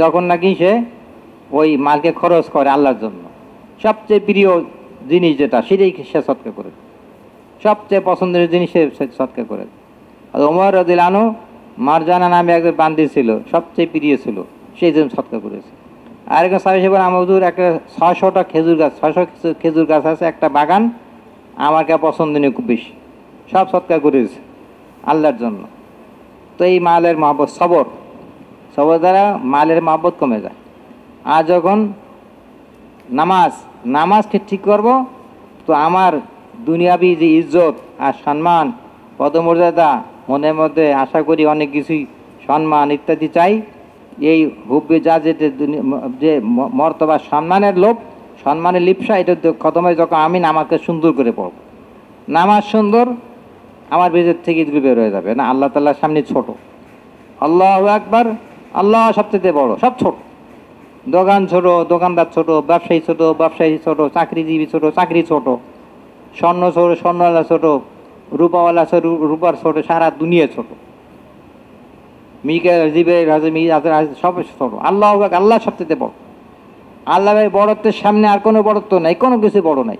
যখন নাকি সে ওই মালকে খরচ করে আল্লাহর জন্য, সবচেয়ে প্রিয় জিনিস যেটা সেটাই সে সৎকার করে, সবচেয়ে পছন্দের জিনিস সে সৎকার করে। আর ওমর রাদিয়াল্লাহু আনহু মারজানা নামে একজন বান্দি ছিল, সবচেয়ে প্রিয় ছিল, সেই জন্য সৎকার করেছে। আর একজন সাহেব হিসেবে আমার হুজুর একটা 600টা খেজুর গাছ, 600 খেজুর গাছ আছে, একটা বাগান আমার কাছে পছন্দনীয় খুব বেশি, সব সৎকার করেছে আল্লাহর জন্য। তো এই মালের মহব্বত সবর দ্বারা মালের মহব্বত কমে যায়। আর যখন নামাজকে ঠিক করব, তো আমার দুনিয়াবি যে ইজ্জত আর সম্মান পদমর্যাদা মনের মধ্যে আশা করি অনেক কিছুই সম্মান ইত্যাদি চাই, এই হুব্বে যা যেতে যে মর্তবা সম্মানের লোভ, সম্মানের লিপ্সা, এটা খতম হয় যখন আমি নামাজকে সুন্দর করে পড়ব। নামাজ সুন্দর, আমার ভিতর থেকে এগুলো বের হয়ে যাবে না আল্লাহ তাআলার সামনে ছোট। আল্লাহু আকবার, আল্লাহ সবচেয়ে বড়, সব ছোট। দোকান ছোট, দোকানদার ছোট, ব্যবসায়ী ছোট, চাকরিজীবী ছোট, চাকরি ছোট, স্বর্ণ ছোট, স্বর্ণওয়ালা ছোট, রূপাওয়ালা ছোট, রূপার ছোট, সারা দুনিয়া ছোট, সব ছোট। আল্লাহ সবচেয়ে বড়। আল্লাহ বড়ত্বের সামনে আর কোনো বড়ত্ব নাই, কোনো কিছু বড় নাই,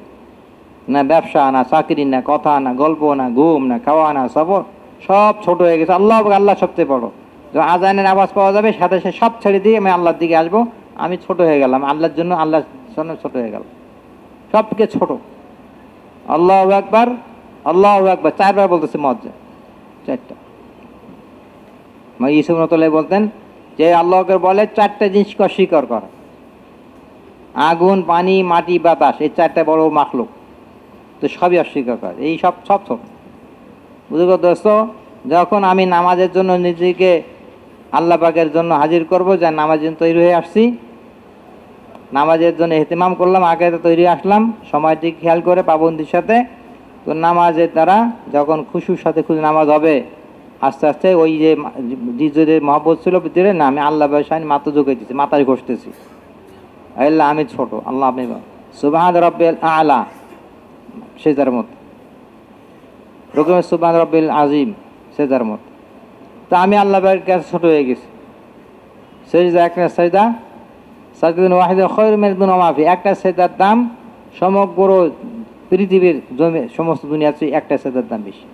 না ব্যবসা, না চাকরি, না কথা, না গল্প, না ঘুম, না খাওয়া, না সবর, সব ছোট হয়ে গেছে। আল্লাহ সবচেয়ে বড়। যখন আজানের আওয়াজ পাওয়া যাবে সাথে সাথে সব ছেড়ে দিয়ে আমি আল্লাহর দিকে আসবো, আমি ছোট হয়ে গেলাম, আল্লাহর জন্য ছোট হয়ে গেল, সবকে ছোট। আল্লাহু আকবার, আল্লাহু আকবার 4বার বলতেছে মজ্জা, 4টা। ইউসুফ রাহমাতুল্লাহ বলতেন যে আল্লাহকে বলে 4টা জিনিসকে অস্বীকার করা, আগুন, পানি, মাটি, বাতাস, এই 4টা বড় মাখলুক। তো সবই অস্বীকার করে। এই সব সব ছোট বুঝলো দোস্ত। যখন আমি নামাজের জন্য নিজেকে আল্লাহ পাকের জন্য হাজির করব, যা নামাজের জন্য তৈরি হয়ে আসছি, নামাজের জন্য ইহতিমাম করলাম, আগে তৈরি আসলাম সময়টি খেয়াল করে পাবন্দির সাথে, তো নামাজের দ্বারা যখন খুশুর সাথে খুশি নামাজ হবে, আস্তে আস্তে ওই যে যে মহব্বত ছিল ভিতরে, না আমি আল্লাহ আমি মাথা ঝুঁকাইতেছি, মাথায় ঘষতেছি, আল্লাহ আমি ছোট, আল্লাহ আপনি সুবহান রাব্বিল আলা সেজার মতো, রকমের সুবহান রাব্বিল আজিম সেজার মতো। তা আমি আল্লাহ পাকের কাছে ছোট হয়ে গেছি। সেজদা একটা সেজদা সাজদাতুন ওয়াহিদা খায়রুম মিন দুনিয়া ওয়া মা ফি, একটা সেজদার দাম সমগ্র পৃথিবীর জমি সমস্ত দুনিয়ার চেয়ে একটা সেজদার দাম বেশি।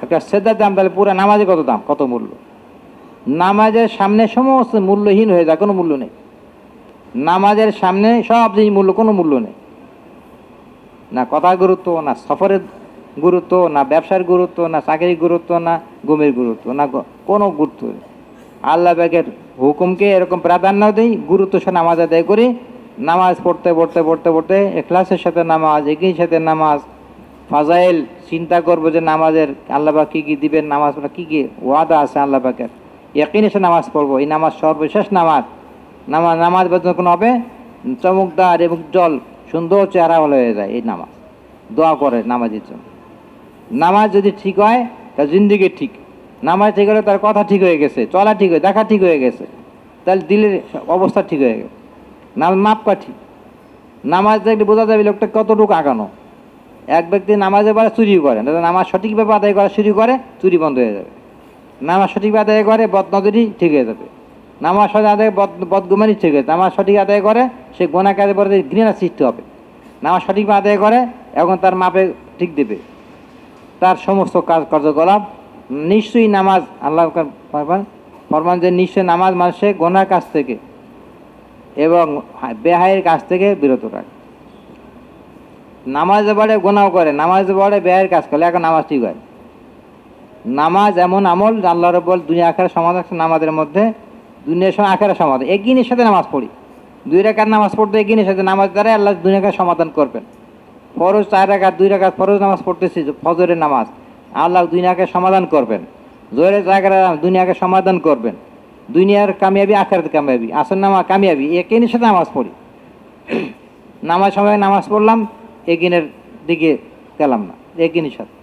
একটা সেজদার দাম তাহলে পুরো নামাজে কত দাম, কত মূল্য। নামাজের সামনে সমস্ত মূল্যহীন হয়ে যায়, কোনো মূল্য নেই। নামাজের সামনে সব জিনিস মূল্য, কোনো মূল্য নেই। না কথার গুরুত্ব, না সফরের গুরুত্ব, না ব্যবসার গুরুত্ব, না চাকরির গুরুত্ব, না ঘুমের গুরুত্ব, না কোনো গুরুত্ব নেই। আল্লাহ পাকের হুকুমকে এরকম প্রাধান্য দিই, গুরুত্ব সে নামাজ আদায় করি। নামাজ পড়তে পড়তে পড়তে পড়তে ইখলাসের সাথে নামাজ, একই সাথে নামাজ, ফাজাইল চিন্তা করবো যে নামাজের আল্লাহ পাক কী কী দিবেন, নামাজ পড়া কী কী ওয়াদা আছে আল্লাহ পাকের, একই এসে নামাজ পড়বো। এই নামাজ সর্বশেষ নামাজ। নামাজ বেতন কোনো হবে চমকদার এবং উজ্জ্বল সুন্দর চেহারা হয়ে যায় এই নামাজ। দোয়া করে নামাজের জন্য। নামাজ যদি ঠিক হয় তার জিন্দিগি ঠিক। নামাজ ঠিক হলে তার কথা ঠিক হয়ে গেছে, চলা ঠিক হয়ে, দেখা ঠিক হয়ে গেছে, তাহলে দিলের অবস্থা ঠিক হয়ে গেছে। নামাজ মাপকা ঠিক। নামাজ দেখলে বোঝা যাবে লোকটা কতটুকু আগানো। এক ব্যক্তি নামাজের পরে চুরি করে, নামাজ সঠিকভাবে আদায় করা শুরু করে, চুরি বন্ধ হয়ে যাবে। নামাজ সঠিকভাবে আদায় করে, বদনজরি ঠিক হয়ে যাবে। নামাজ সঠিক আদায় বদগুমানি ঠিক হয়ে যাবে। নামাজ সঠিক আদায় করে, সে গোনা কাজে পরে ঘৃণা সৃষ্টি হবে। নামাজ সঠিকভাবে আদায় করে, এখন তার মাপে ঠিক দেবে তার সমস্ত কাজ কার্যকলাপ। নিশ্চয়ই নামাজ আল্লাহ ফরমান যে নিশ্চয়ই নামাজ মানুষের গোনার কাছ থেকে এবং বেহায়ের কাছ থেকে বিরত রাখে। নামাজ পড়ে গোনাও করে, নামাজ পড়ে বেহায়ের কাজ করে, এখন নামাজ ঠিক হয়। নামাজ এমন আমল আল্লাহ রাব্বুল দুনিয়া আখেরাত সমাধান আছে নামাজের মধ্যে। দুনিয়ার সময় আখেরাত সমাধান, একদিনের সাথে নামাজ পড়ি, 2 রাকাত নামাজ পড়তে একদিনের সাথে নামাজ দ্বারা আল্লাহ দুনিয়া আখেরাত সমাধান করবেন। ফরজ 4 রাকাত, 2 রাকাত ফরজ নামাজ পড়তেছি, ফজরের নামাজ, আল্লাহ দুনিয়া আখেরাত সমাধান করবেন। জোহরের জায়গায় দুনিয়া আখেরাত সমাধান করবেন। দুনিয়ার কামিয়াবি, আখেরাত কামিয়াবি, আসল নামাজ কামিয়াবি, একদিনের সাথে নামাজ পড়ি। নামাজ সময় নামাজ পড়লাম, একদিনের দিকে গেলাম না, একদিনের সাথে।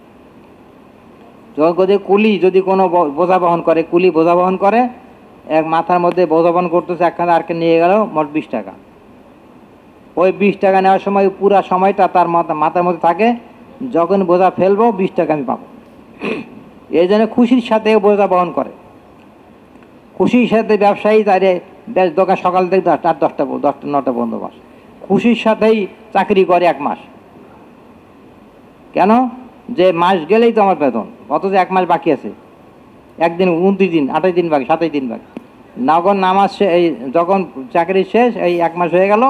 কুলি যদি কোনো বোঝা বহন করে, কুলি বোঝা বহন করে, এক মাথার মধ্যে বোঝা বহন করতেছে, একখানে আরকে নিয়ে গেল, মোট 20 টাকা। ওই 20 টাকা নেওয়ার সময় পুরা সময়টা তার মাথার মধ্যে থাকে, যখন বোঝা ফেলবো 20 টাকা আমি পাবো। এই জন্য খুশির সাথে বোঝা বহন করে। খুশির সাথে ব্যবসায়ী তারে দোকান সকাল থেকে 10টা 9টা বন্ধ মাস, খুশির সাথেই চাকরি করে 1 মাস। কেন? যে মাস গেলেই তো আমার বেতন, অথচ 1 মাস বাকি আছে, একদিন 29 দিন, 28 দিন বাকি, 27 দিন বাকি। নামাজ এই যখন চাকরি শেষ, এই 1 মাস হয়ে গেল,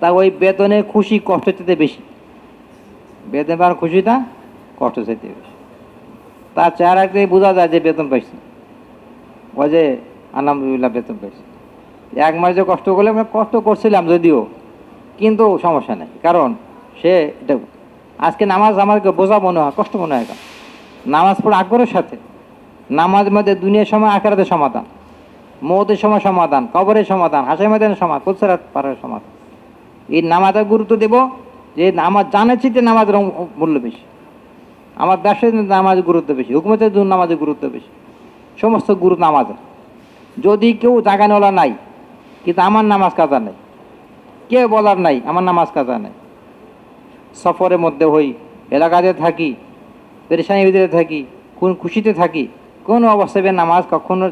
তা ওই বেতনে খুশি কষ্ট চাইতে বেশি। বেতন পাওয়ার খুশিটা কষ্ট চাইতে বেশি। তার চেহারাতে বোঝা যায় যে বেতন পাইছি, ওই যে আলহামদুলিল্লাহ বেতন পাইছি। 1 মাস যে কষ্ট করলে, আমরা কষ্ট করছিলাম যদিও, কিন্তু সমস্যা নেই, কারণ সে এটা আজকে নামাজ আমাদেরকে বোঝা মনে হয়, কষ্ট মনে হয়। নামাজ পড়ে আগ্রহের সাথে, নামাজ মধ্যে দুনিয়ার সময় আখেরাতের সমাধান, মওতের সময় সমাধান, কবরের সমাধান, হাসরের ময়দানের সমাধান, কুলসিরাত পারের সমাধান। এই নামাজের গুরুত্ব দেব যে আমার জানাচ্ছি যে নামাজের মূল্য বেশি, আমার ব্যবসায় নামাজের গুরুত্ব বেশি, হুকুমতের জন্য নামাজের গুরুত্ব বেশি, সমস্ত গুরুত্ব নামাজের। যদি কেউ জাগানোলা নাই, কিন্তু আমার নামাজ কাজা নেই, কেউ বলার নাই আমার নামাজ কাজা নেই, সফরের মধ্যে হই, এলাকাতে থাকি, পেরেশানির ভিতরে থাকি, কোন খুশিতে থাকি, কোনো অবস্থায় নামাজ কখনো,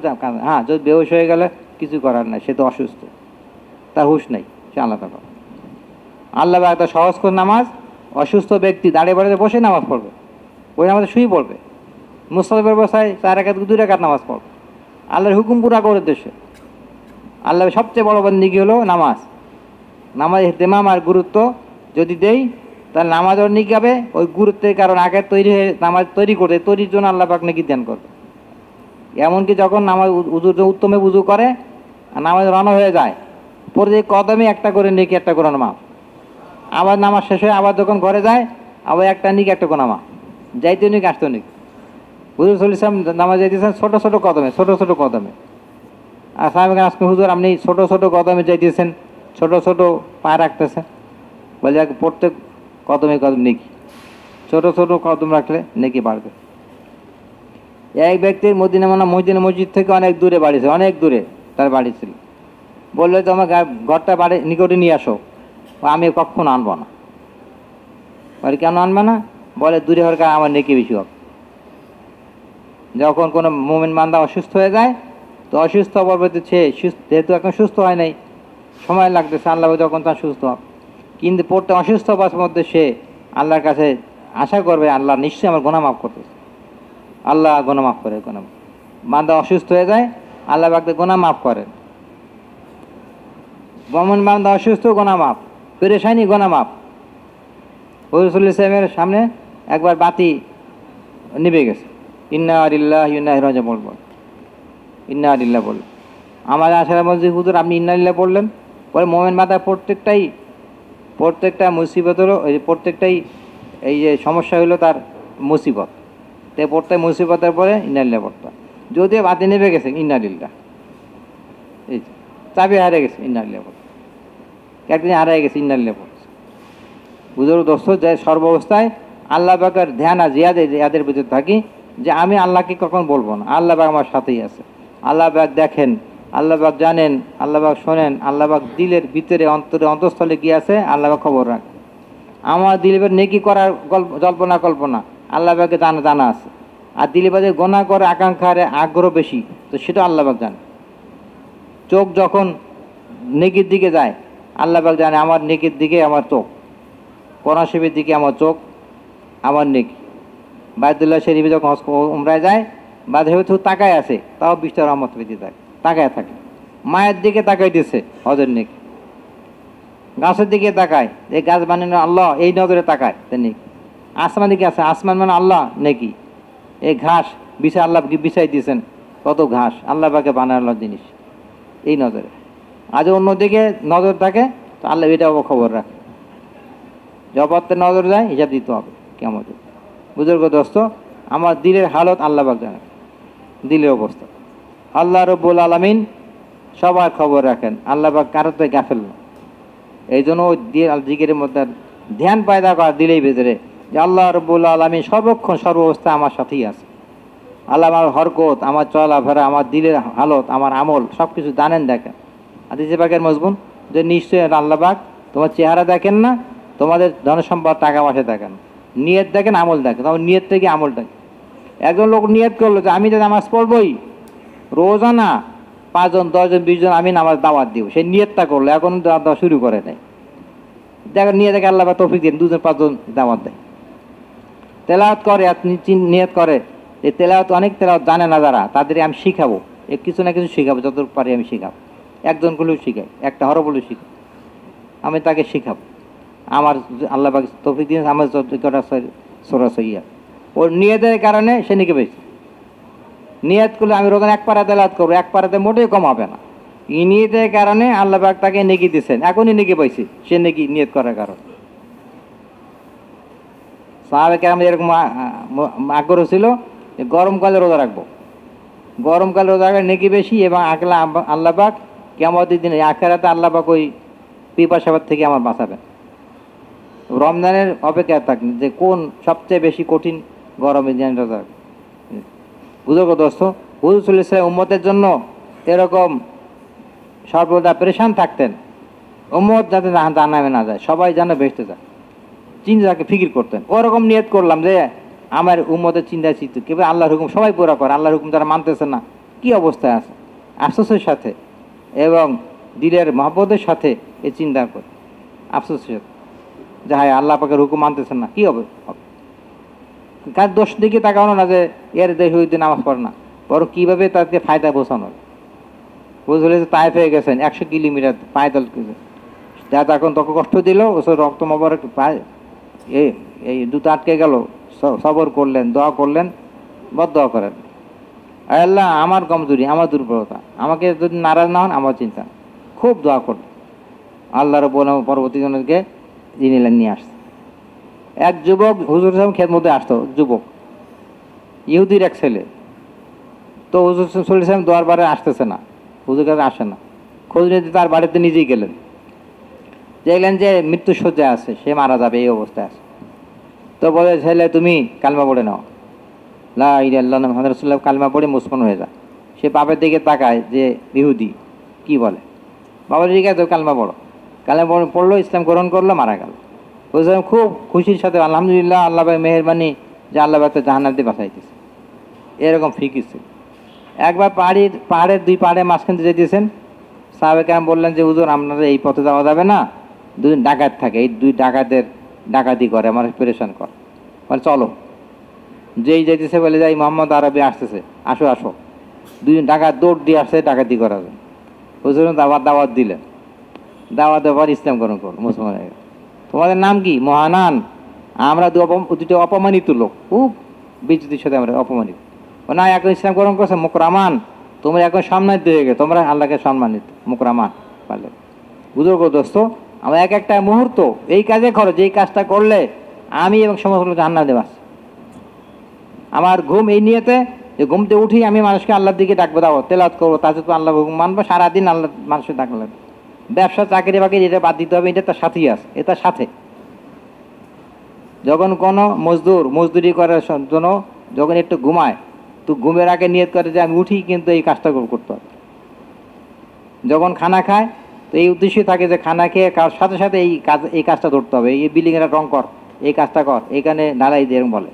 হ্যাঁ যদি বেহুশ হয়ে গেলে কিছু করার নাই, সে তো অসুস্থ, তার হুঁশ নেই, সে আলাদা কথা। আল্লাহ একটা সহজ করে নামাজ, অসুস্থ ব্যক্তি দাঁড়িয়ে বাড়িতে বসে নামাজ পড়বে, ওই নামাজে শুয়ে পড়বে, মুস্তাফের বসায় 4 রাকাত 2 রাকাত নামাজ পড়বে, আল্লাহর হুকুম পুরা করে দেশে। আল্লাহর সবচেয়ে বড় বন্দেগী হলো নামাজ। নামাজ ইহতিমাম আর গুরুত্ব যদি দেই, তাহলে নামাজ ওর নিকাবে, ওই গুরুত্বের কারণ আগে তৈরি হয়ে নামাজ তৈরি করে, তৈরির জন্য আল্লাহ পাক নাকি ধ্যান করবে। এমনকি যখন নামাজ উত্তমে উযু করে আর নামাজ রানা হয়ে যায়, পরে যে কদমে একটা করে নেকি, একটা করে মাপ। আবার নামাজ শেষ হয়ে আবার যখন ঘরে যায়, আবার একটা নিক একটা গোনামা, যাইতে নিক আসতে নিক। হুজুর সাল্লাম নামাজ যাইতেছেন ছোট ছোট কদমে। আর সাহাবায়ে আজকে হুজুর আপনি ছোট ছোট কদমে যাইতেছেন, ছোট ছোট পা রাখতেছেন। বলে প্রত্যেক কদমে নেকি, ছোট ছোট কদম রাখলে নেকি বাড়বে। এক ব্যক্তির মদিনা মসজিদ থেকে অনেক দূরে বাড়ি ছিল, অনেক দূরে তার বাড়ি ছিল। বললো তোমার ঘরটা বাড়ি নিকটে নিয়ে আসো। আমি কখনো আনবো না। বলে কেন আনবে না? বলে দূরে হওয়ার কারণে আমার নেকি বেশি হবে। যখন কোনো মুমিন বান্দা অসুস্থ হয়ে যায়, তো অসুস্থ পরবর্তী সে যেহেতু এখন সুস্থ হয় নাই, সময় লাগতেছে, আল্লাহ যখন তার সুস্থ হবে, কিন্তু পড়তে অসুস্থ অবস্থার মধ্যে সে আল্লাহর কাছে আশা করবে আল্লাহ নিশ্চয়ই আমার গুনাহ মাফ করতেছে। আল্লাহ গুনাহ মাফ করে, গুনাহ বান্দা অসুস্থ হয়ে যায়, আল্লাহ বাকদের গুনাহ মাফ করেন। মুমিন বান্দা অসুস্থ, গুনাহ মাফ, পেরেশানি, গুনাহ মাফ। হুজুর সাল্লাল্লাহু আলাইহি ওয়াসাল্লামের সামনে একবার বাতি নিভে গেছে, ইন্না লিল্লাহি ওয়া ইন্না ইলাইহি রাজিউন বলবো, ইন্না লিল্লাহ বলল। আমার আশার মধ্যে হুজুর আপনি ইন্না লিল্লাহ বললেন। পরে মুমিন বান্দা প্রত্যেকটা মুসিবত হলো, প্রত্যেকটাই এই যে সমস্যা হলো তার মুসিবত, তাই প্রত্যেক মুসিবতের পরে ইন্না লিল্লাহ পড়তে। যদিও বাতি নেমে গেছে, ইন্না লিল্লাহ, এই চাবি হারিয়ে গেছে, ইন্না লিল্লাহ পড়তে, একদিন হারিয়ে গেছে, ইন্না লিল্লাহ পড়তে। বুঝলো দোস্ত, যে সর্বাবস্থায় আল্লাহ পাকের ধ্যান আর জিয়াদের ভিতরে থাকি, যে আমি আল্লাহকে কখন বলবো না, আল্লাহ পাক আমার সাথেই আছে। আল্লাহ পাক দেখেন, আল্লাহ পাক জানেন, আল্লাহ পাক শোনেন, আল্লাহ পাক দিলের ভিতরে অন্তঃস্থলে কি আছে আল্লাহ পাক খবর রাখেন। আমার দিলের নেকি করার কল্পনা আল্লাহ পাকে জানা আছে। আর দিলে বাজে গোনা করে আকাঙ্ক্ষার আগ্রহ বেশি, তো সেটা আল্লাহ পাক জানে। চোখ যখন নেকির দিকে যায়, আল্লাহ পাক জানে আমার নেকির দিকে আমার চোখ, কোরআন শরীফের দিকে আমার চোখ, আমার নেকি। বাইতুল্লাহ শরীফে যখন উমরায় যায়, বাদে হয়তো তাকায় আছে, তাও 20টা রহমত পেতে থাকে, তাকায় থাকে। মায়ের দিকে তাকাইতেছে, হজের নেকি। গাছের দিকে তাকায়, এই গাছ বানানো আল্লাহ, এই নজরে তাকায়, নেকি। আসমান দিকে আছে, আসমান মানে আল্লাহ, নেকি। এই ঘাস আল্লাহ বিছাই দিয়েছেন, কত ঘাস আল্লাহ পাকে বানানোর জিনিস, এই নজরে। আজ অন্যদিকে নজর থাকে, তো আল্লাহ এটাও খবর রাখে। জবাতে নজর যায়, হিসাব দিতে হবে কেমন। বুজুর্গ দোস্ত, আমার দিলের হালত আল্লাহ পাক জানেন, দিলের অবস্থা। আল্লাহ রব্বুল আলামিন সবার খবর রাখেন, আল্লাহ পাক কারোর তো গাফেল না। এই জন্য জিকিরের মধ্যে ধ্যান পায়দা করা দিলেই ভেতরে, যে আল্লাহ রব্বুল আলামিন সর্বক্ষণ সর্বাবস্থা আমার সাথেই আছে। আল্লাহ আমার হরকত, আমার চলাফেরা, আমার দিলের হালত, আমার আমল সব কিছু জানেন, দেখেন। হাদিসে পাকের মজমুন যে নিশ্চয়ই আল্লাহ পাক তোমার চেহারা দেখেন না, তোমাদের ধনসম্পদ টাকা পয়সা দেখেন, নিয়ত দেখেন, আমল দেখেন। তোমার নিয়ত থেকে আমল দেখেন। একজন লোক নিয়ত করলো যে আমি তো নামাজ পড়বই, রোজানা 5 জন 10 জন 20 জন আমি নামাজ দাওয়াত দিব, সেই নিয়তটা করলো, এখন দাওয়াত দেওয়া শুরু করে নাই। দেখেন নিয়ে দেখে আল্লাহ পাক তৌফিক দেন, 2 জন 5 জন দাওয়াত দেয়। তেলাওয়াত করে, নিয়ত করে, এই তেলাওয়াত, অনেক তেলাওয়াত জানে না যারা, তাদের আমি শিখাবো, কিছু না কিছু শিখাবো, যতটুকু পারি আমি শিখাবো। একজন গুলো শিখাই, একটা হরফ বলে শিখাই, আমি তাকে শিখাবো। আমার আল্লাহ পাক তৌফিক দিন, আমার সোরা সইয়া ওর নিয়তের কারণে সে নিকে পেয়েছে। নিয়ত করলে আমি রোজান 1 পারা তেলাওয়াত করবো, 1 পারাতে মোটেই কম হবে না। এই নিয়তের কারণে আল্লাহ পাক তাকে নেকি দিচ্ছেন, এখনই নেকি পাইছে, সে নেকি নিয়ত করার কারণে। সাহাবে কেরাম এরকম আগ্রহ ছিল যে গরমকালে রোজা রাখবো, গরমকালে রোজা রাখলে নেকি বেশি, এবং আল্লাহ পাক কিয়ামতের দিনে আখিরাতে আল্লাহ পাক ওই পিপাসাবাদ থেকে আমার বাঁচাবেন। রমজানের অপেক্ষায় থাকেন যে কোন সবচেয়ে বেশি কঠিন গরমের দিন রোজা। বুঝো দোস্ত, হুজুর সাল্লাল্লাহু আলাইহি ওয়াসাল্লাম উম্মতের জন্য এরকম সর্বদা পরেশান থাকতেন, উম্মত যাতে জাহান্নামে না যায়, সবাই যেন বেহেশতে যায়, চিন্তাকে ফিকির করতেন। ওরকম নিয়ত করলাম যে আমার উম্মতের চিন্তা কেবল আল্লাহর হুকুম সবাই পুরা করে, আল্লাহর হুকুম যারা মানতেছে না কি অবস্থায় আছে, আফসোসের সাথে এবং দিলের মহব্বতের সাথে এই চিন্তা করে, আফসোসের সাথে যে হ্যাঁ আল্লাহ পাকের হুকুম মানতেছেন না, কি হবে। কার দোষ দিকে তাকানো না যে এর দেশ হইতে নামাজ পড়ে না, বরং কীভাবে তাকে ফায়দা বোঝানো। বুঝলে যে তাইফ হয়ে গেছেন 100 কিলোমিটার পায়দল, যা এখন তখন কষ্ট দিল, ওসব রক্ত মোবারক পায়, এই দুটো আটকে গেল, সবর করলেন, দোয়া করলেন, বদদোয়া করেন, আল্লাহ আমার কমজোরি, আমার দুর্বলতা, আমাকে যদি নারাজ না হন আমার চিন্তা, খুব দোয়া করলেন। আল্লাহর পরবর্তী জনকে নিয়ে আসছে। এক যুবক হুজুর সাহেব খেদমতে আসতো, যুবক ইহুদির এক ছেলে। তো হুজুর সাহেব দরবারে আসতেছে না, হুজুর কাছে আসে না। খোঁজ নিতে তার বাড়িতে নিজেই গেলেন, দেখলেন যে মৃত্যুসজ্জায় আছে, সে মারা যাবে এই অবস্থায় আছে। তো বলে, ছেলে তুমি কালমা পড়ে নাও, লা ইলাহা ইল্লাল্লাহ মুহাম্মাদুর রাসূলুল্লাহ, কালমা পড়ে মুসলমান হয়ে যায়। সে বাপের দিকে তাকায় যে ইহুদি কি বলে, বাবা ঠিক আছে কালমা পড়ো। কালমা পড়লো, ইসলাম গ্রহণ করলো, মারা গেল। বুঝলাম খুব খুশির সাথে আলহামদুলিল্লাহ, আল্লাহ ভাই মেহেরবানি যে আল্লাহ ভাই তো জাহান্নাম দিয়ে বাঁচাইতেছে, এরকম ফিকির ছিল। একবার পাহাড়ের দুই পাহাড়ে মাঝখান দিয়ে যেতেছেন, সাহাবে কেরাম বললেন যে হুজুর আপনারা এই পথে যাওয়া যাবে না, দুই ডাকাত থাকে, এই দুই ডাকাতের ডাকাতি করে, আমার পেরেশান করে, মানে চলো। যেই যাইতেছে বলে যাই মোহাম্মদ আরবি আসতেছে, আসো আসো। দুজন ডাকাত দৌড় দিয়ে আসছে ডাকাতি করার জন্য। হুজুর দাওয়াত দিলেন, দাওয়াত দেওয়ার ইসলাম গ্রহণ করলো, মুসলমান হয়ে গেল। তোমাদের নাম কি? মহানান। আমরা দুটো অপমানিত লোক, খুব বিচ্যুতির সাথে আমরা অপমানিত। না, এখন ইসলাম গ্রহণ করছে মুকরামান, তোমরা এখন সম্মানিত হয়ে গেছে, তোমরা আল্লাহকে সম্মানিত, মুকরামান পারলে। বুজুর্গ দোস্ত, আমার এক একটা মুহূর্ত এই কাজে খরচ, এই কাজটা করলে আমি এবং সমস্ত লোক জান্নাত দেব। আমার ঘুম এই নিয়েতে যে ঘুমতে উঠি আমি মানুষকে আল্লাহর দিকে ডাকবো, দাও তেলাওয়াত করবো, তাতে তো আল্লাহ হুকুম মানবো, সারাদিন আল্লাহ মানুষের ডাক লাগবে। ব্যবসা চাকরি বাকরি এটা বাদ দিতে হবে, এটা তার সাথেই আছে, এটার সাথে। যখন কোনো মজদুরি করার জন্য যখন একটু ঘুমায়, তো ঘুমের আগে নিয়ত করে যে আমি উঠি কিন্তু এই কাজটা করতে হবে। যখন খানা খায় তো এই উদ্দেশ্যই থাকে যে খানা খেয়ে কার সাথে সাথে এই কাজটা ধরতে হবে, এই বিল্ডিংয়ের রং কর, এই কাজটা কর, এখানে ঢালাই দিয়ে এরকম বলে।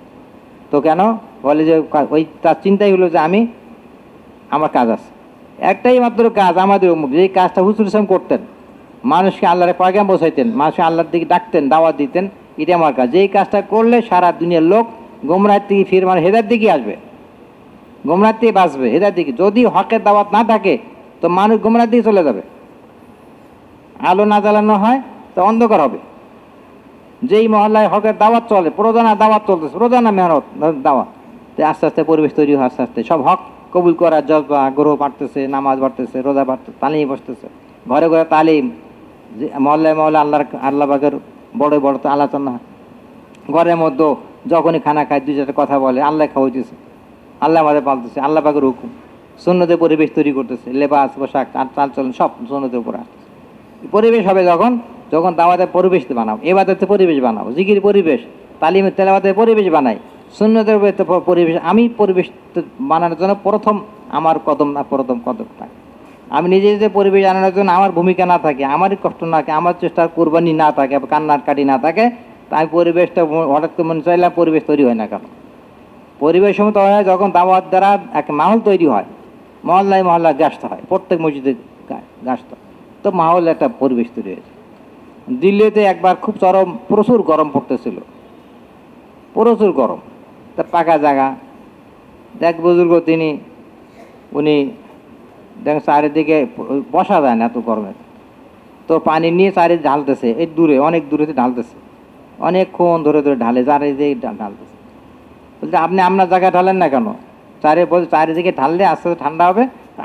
তো কেন বলে যে ওই তার চিন্তাই হলো যে আমার কাজ আছে, একটাই মাত্র কাজ আমাদের অমুক, যেই কাজটা হুজুর ইসলাম করতেন, মানুষকে আল্লাহর পয়গাম পৌঁছাইতেন, মানুষকে আল্লাহর দিকে ডাকতেন, দাওয়াত দিতেন, এটা আমার কাজ। যেই কাজটা করলে সারা দুনিয়ার লোক গোমরাহ থেকে ফিরে মানে হেদায়ের দিকে আসবে, গোমরাহ থেকে বাঁচবে, হেদায়ের দিকে। যদি হকের দাওয়াত না থাকে তো মানুষ গোমরাহ দিকে চলে যাবে, আলো না জ্বালানো হয় তো অন্ধকার হবে। যেই মহল্লায় হকের দাওয়াত চলে, প্রধানা দাওয়াত চলতেছে, প্রধানা মেহনত দাওয়াত, আস্তে আস্তে পরিবেশ তৈরি হয়, আস্তে আস্তে সব হক কবুল করার জজবা আগ্রহ বাড়তেছে, নামাজ বাড়তেছে, রোজা বাড়তেছে, তালিম বসতেছে, ঘরে ঘরে তালিম, মহল্লায় আল্লাহ পাকের বড় বড় তো আলোচনা। ঘরের মধ্যে যখনই খানা খায় দুই চারটা কথা বলে, আল্লাহ খাওয়াইতেছে, আল্লাহ আমাদের পালতেছে, আল্লাহ পাকের হুকুম, সুন্নতের পরিবেশ তৈরি করতেছে, লেবাস পোশাক চাল চলন সব সুন্নতের উপর আসতেছে। পরিবেশ হবে যখন দাওয়াতের পরিবেশ বানাবো, এবাদতের পরিবেশ বানাবো, জিকির পরিবেশ, তালিমের তেলাওয়াতের পরিবেশ বানাই, সুন্নতের পরিবেশ। আমি পরিবেশ বানানোর জন্য আমার প্রথম কদমটা, আমি নিজে যে পরিবেশ আনানোর জন্য আমার ভূমিকা না থাকে, আমারই কষ্ট না থাকে, আমার চেষ্টার কোরবানি না থাকে, কান্নার কাটি না থাকে, তাই পরিবেশটা হঠাৎ করে মনে চাইলে পরিবেশ তৈরি হয় না। কেন পরিবেশ সময় হয় যখন দাওয়াত দ্বারা এক মাহল তৈরি হয়, মহল্লায় গাছতে হয়, প্রত্যেক মসজিদে গাছতে হয়, তো মাহল একটা পরিবেশ তৈরি হয়েছে। দিল্লিতে একবার খুব প্রচুর গরম পড়তেছিল, প্রচুর গরম, তা পাকা জায়গা, দেখ বুজুর্গ উনি দেখ চারিদিকে বসা যায় না এত গরমে, তো পানি নিয়ে চারিদিকে ঢালতেছে, এই অনেক দূরে ঢালতেছে, অনেকক্ষণ ধরে ঢালে, চারিদিকে ঢালতেছে। বলছে আপনি আপনার জায়গায় ঢালেন না কেন? চারিদিকে ঢাললে আস্তে আস্তে ঠান্ডা হবে,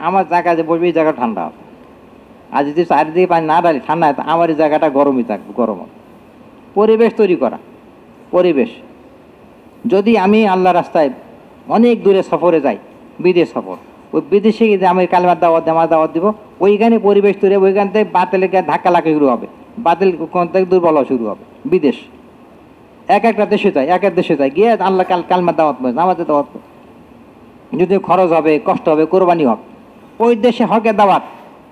আমার জায়গায় যে বসবে এই জায়গা ঠান্ডা হবে। আর যদি চারিদিকে পানি না ঢালি ঠান্ডা হয়, আমার এই জায়গাটা গরমই থাকবে, গরম হবে। পরিবেশ তৈরি করা, পরিবেশ। যদি আমি আল্লাহ রাস্তায় অনেক দূরে সফরে যাই, বিদেশ সফর, ওই বিদেশে গিয়ে আমি কালেমার দাওয়াত দিব, ওইখানে পরিবেশ তৈরি হবে, ওইখান থেকে বাতিলের ধাক্কা লাগা শুরু হবে, বাতিল কোন থেকে দুর্বল হওয়া শুরু হবে। বিদেশ এক দেশে যাই গিয়ে আল্লাহ কালমার দাওয়াত আমাদের দাওয়াত, যদি খরচ হবে, কষ্ট হবে, কোরবানি হবে, ওই দেশে হকের দাওয়াত,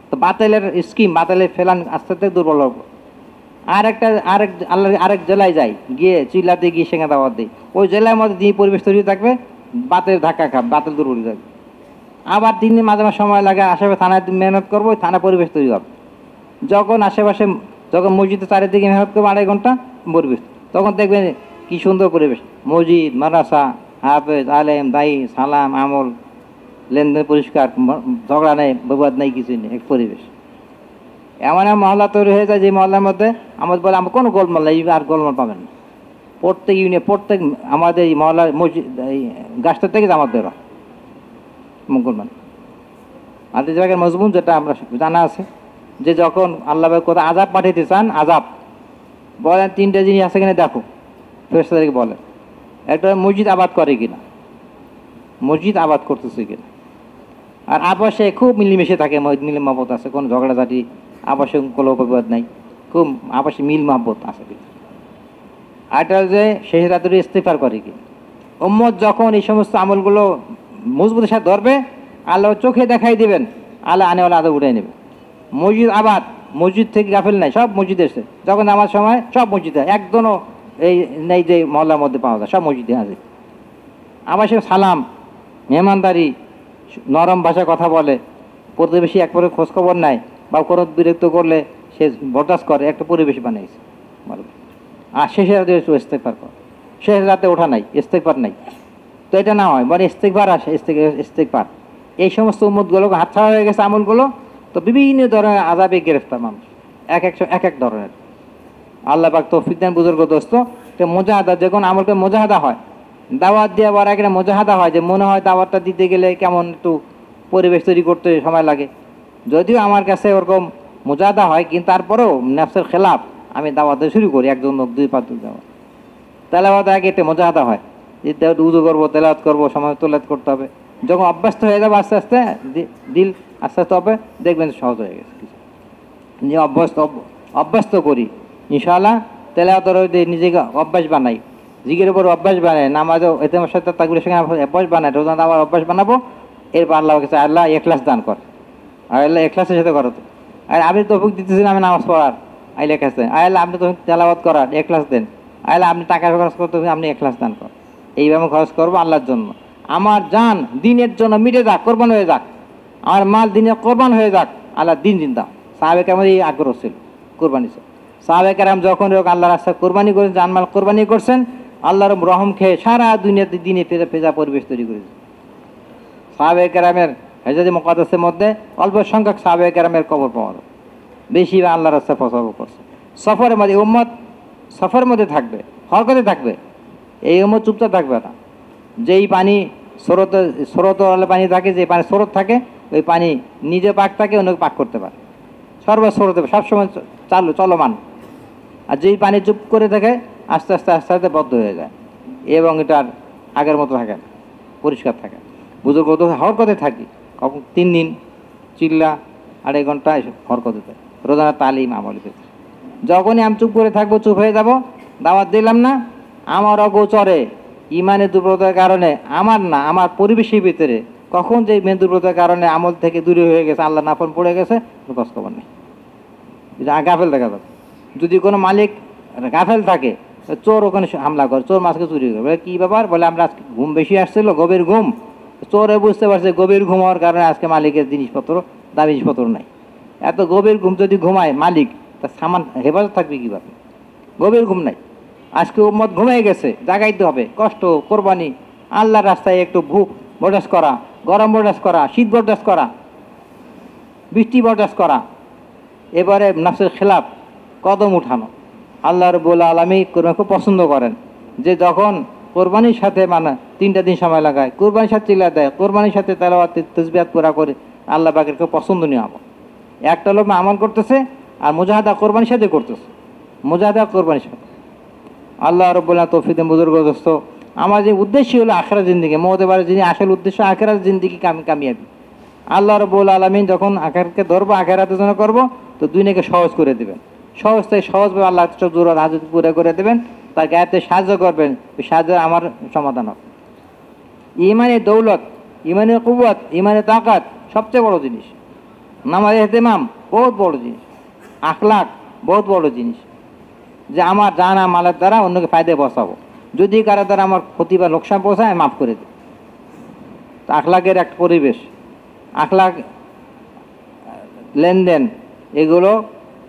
তো বাতিলের স্কিম, বাতিলের ফেলান আস্তে আস্তে দুর্বল হবে। আরেক জেলায় যাই, গিয়ে চিল্লাতে গিয়ে সেখানে দাওয়াত দিই, ওই জেলার মধ্যে দিয়ে পরিবেশ তৈরি থাকবে, বাতিলের ধাক্কা খাবে, বাতিল দুর্বল থাকবে। আবার 3 দিন মাঝে সময় লাগে, আশেপাশে থানায় মেহনত করবো, ওই থানা পরিবেশ তৈরি হবে। যখন মসজিদে চারিদিকে মেহনত করবো 2.5 ঘন্টা পরিবেশ, তখন দেখবেন কি সুন্দর পরিবেশ, মসজিদ, মাদ্রাসা, হাফেজ, আলেম, দায়ী, সালাম, আমল, লেনদেন পরিষ্কার, ঝগড়া নেই, বিবাদ নেই, কিছুই নেই, এক পরিবেশ। এমন মহল্লা তৈরি হয়ে যায় যে মহল্লার মধ্যে আমাদের বলে আমার কোনো গোলমাল নেই, আর গোলমাল পাবেন না। প্রত্যেক আমাদের এই মহল্লার মসজিদ, এই গাছটা থেকে আমাদের গোলমাল। আমাদের জায়গায় মজবুন যেটা আমরা জানা আছে, যে যখন আল্লাহ কোথাও আজাব পাঠাইতে চান, আজাব বলেন 3টে জিনিস আছে কিনা দেখো, ফেরেশতাদেরকে বলে একটা মসজিদ আবাদ করে কিনা, মসজিদ আবাদ করতেছে কিনা। আর আবাসে খুব মিলেমিশে থাকে, মিল মহব্বত আছে, কোনো ঝগড়াঝাটি আবাসে কোনো বিবাদ নাই, খুব আবাসে মিল মহব্বত আছে। আর এটা যে শেষ রাত্রে ইস্তেগফার করে কি, উম্মত যখন এই সমস্ত আমলগুলো মজবুতের সাথে ধরবে, আল্লাহ চোখে দেখাই দিবেন, আল্লাহ আনেওয়ালা আদৌ উঠে নেবে। মসজিদ আবাদ, মসজিদ থেকে গাফিল নাই, সব মসজিদে এসে যখন আমার সময় সব মসজিদে, একজনও এই নেই যে মহল্লার মধ্যে পাওয়া যায়, সব মসজিদে আছে। আবার সে সালাম, মেহমানদারি, নরম ভাষায় কথা বলে, প্রতিবেশী একবারে খোঁজখবর নেয়, বা কোনো বিরক্ত করলে সে বরদাস্ত করে, একটা পরিবেশ বানিয়েছে বলবে। আর শেষে রাতে ইস্তেগফার কর, শেষ রাতে ওঠা নাই, ইস্তেগফার নাই, তো এটা না হয়, মানে ইস্তেগফার আসে, ইস্তেগফার। এই সমস্ত উম্মতগুলো হাতছাড়া হয়ে গেছে আমলগুলো, তো বিভিন্ন ধরনের আযাবে গ্রেফতার মানুষ, এক এক ধরনের। আল্লাহ পাক তৌফিক দেন বুজুর্গ দোস্ত। তো মুজাহাদা, যে কোনো আমলকে মুজাহাদা হয়, দাওয়াত দিয়ে বড় একটা মুজাহাদা হয়, যে মনে হয় দাওয়াতটা দিতে গেলে কেমন একটু পরিবেশ তৈরি করতে সময় লাগে। যদিও আমার কাছে ওরকম মুজাহাদা হয়, কিন্তু তারপরেও নফসের খেলাফ আমি দাওয়াতে শুরু করি, একজন লোক 2-5 দাওয়াত। তেলাওয়াত আগে একটা মুজাহাদা হয়, যে উযু করবো, তেলাওয়াত করবো, সময় তেলাওয়াত করতে হবে। যখন অভ্যস্ত হয়ে যাবে আস্তে আস্তে, দিল আস্তে আস্তে হবে, দেখবেন সহজ হয়ে গেছে। যে অভ্যস্ত করি ইনশাআল্লাহ, তেলাওয়াতের নিজেকে অভ্যাস বানাই, জিকিরের উপর অভ্যাস বানাই, নামাজও এতেমের সাথে তাকবীরের সঙ্গে অভ্যাস বানাই, রোজা আবার অভ্যাস বানাবো। এরপর আল্লাহর কাছে আল্লাহ ইখলাস দান কর, আর আল্লাহ ইখলাসের সাথে করো। তো আর আপনি তৌফিক দিতেছেন আমি নামাজ পড়ার, আইলে কাছে আল্লাহ আপনি তো তেলাওয়াত করার ইখলাস দেন, আল্লাহ আপনি টাকা খরচ করতে আপনি ইখলাস দান কর। এইভাবে খরচ করবো আল্লাহর জন্য, আমার জান দিনের জন্য মিটে যাক, কোরবান হয়ে যাক, আমার মাল দিনে কোরবান হয়ে যাক, আল্লাহ দিন জিন্দা। সাহাবে কেরামের এই আগ্রহ ছিল কোরবানি ছিল। সাহাবে কেরাম যখন আল্লাহর রাস্তায় কোরবানি করেন, জানমাল কোরবানি করছেন, আল্লাহর রহম খেয়ে সারা দুনিয়াতে দিনে ফেজা পরিবেশ তৈরি করেছে। সাহাবে কেরামের হেজাজে মুকাদ্দাসের মধ্যে অল্প সংখ্যক সাহাবে কেরামের কবর পাওয়া যায়, বেশি আল্লাহর রাস্তায় ফসল করছে। সফরের মধ্যে উম্মত সফরের মধ্যে থাকবে, হরকতে থাকবে, এই উম্মত চুপচাপ থাকবে না। যেই পানি স্রোত পানি থাকে, যে পানি স্রোত থাকে, ওই পানি নিজে পাক থাকে, অন্যকে পাক করতে পারে, সর্বস্রোতে সবসময় চলমান। আর যেই পানি চুপ করে থাকে, আস্তে আস্তে আস্তে আস্তে বদ্ধ হয়ে যায়, এবং এটা আর আগের মতো থাকে না, পরিষ্কার থাকে। বুজুর্গ হরকতে থাকি, কখন 3 দিন চিল্লা 2.5 ঘন্টা এসব হরকতে থাকে, রোজানা তালিম আমলে। যখনই আমি চুপ করে থাকবো, চুপ হয়ে যাব, দাওয়াত দিলাম না, আমার অগোচরে ইমানের দুর্বলতার কারণে, আমার না আমার পরিবেশের ভিতরে কখন যে ইমান দুর্বলতার কারণে আমল থেকে দূরে হয়ে গেছে, আল্লাহ নাফরমান পড়ে গেছে, খোঁজ খবর নেই। গাফেল দেখা যাবে। যদি কোনো মালিক গাফেল থাকে, চোর ওখানে হামলা করে, চোর মাছকে চুরি করে, কি ব্যাপার বলে, আমরা আজকে ঘুম বেশি আসছিল, গভীর ঘুম। চোরে বুঝতে পারছে গভীর ঘুম হওয়ার কারণে আজকে মালিকের জিনিসপত্র, দামি জিনিসপত্র নাই। এত গভীর ঘুম যদি ঘুমায় মালিক, তার সামান হেফাজত থাকবে কীভাবে? গভীর ঘুম নাই। আজকে উম্মত ঘুমিয়ে গেছে, জাগাইতে হবে, কষ্ট, কোরবানি, আল্লাহর রাস্তায় একটু ভুক বরদাস্ত করা, গরম বরদাস্ত করা, শীত বরদাস্ত করা, বৃষ্টি বরদাস্ত করা, এবারে নফসের খেলাফ কদম উঠানো। আল্লাহ রাব্বুল আলামিন কোরবানি খুব পছন্দ করেন, যে যখন কোরবানির সাথে মানে 3টা দিন সময় লাগায়, কোরবানির সাথে চিল্লা দেয়, কোরবানির সাথে তেলাওয়াত তাসবিহাত পুরা করে, আল্লাহ পাকের খুব পছন্দনীয় আমল। একটা লোক আমল করতেছে, আর মুজাহাদা কোরবানির সাথে করতেছে, মুজাহাদা কোরবানির সাথে। আল্লাহ রাব্বুল আলামিন তৌফিক দেন বুজুর্গ দোস্ত। আমার যে উদ্দেশ্য হলো আখিরাত জিন্দেগি, মওতের যিনি আসল উদ্দেশ্য আখিরাত জিন্দেগি কামিয়াবি। আল্লাহ রাব্বুল আলামিন যখন আখিরাতকে ধরবো, আখিরাতের জন্য করবো, তো দুনিয়াকে সহজ করে দেবেন, সহজ থেকে সহজভাবে আল্লাহ জরুরত হাজত পুরা করে দেবেন, তার গায়েতে সাহায্য করবেন, ওই সাহায্য আমার সমাধান হবে। ইমানের দৌলত, ইমানের কুওয়াত, ইমানের তাকাত সবচেয়ে বড় জিনিস। নামাজের ইহতিমাম বহুত বড় জিনিস। আখলাক বহুত বড় জিনিস, যে আমার জানা মালের দ্বারা অন্যকে ফায়দায় বসাবো, যদি কারো দ্বারা আমার ক্ষতি বা লোকসান পৌঁছায় মাফ করে দিই। তো আখলাকের একটা পরিবেশ, আখলাক, লেনদেন, এগুলো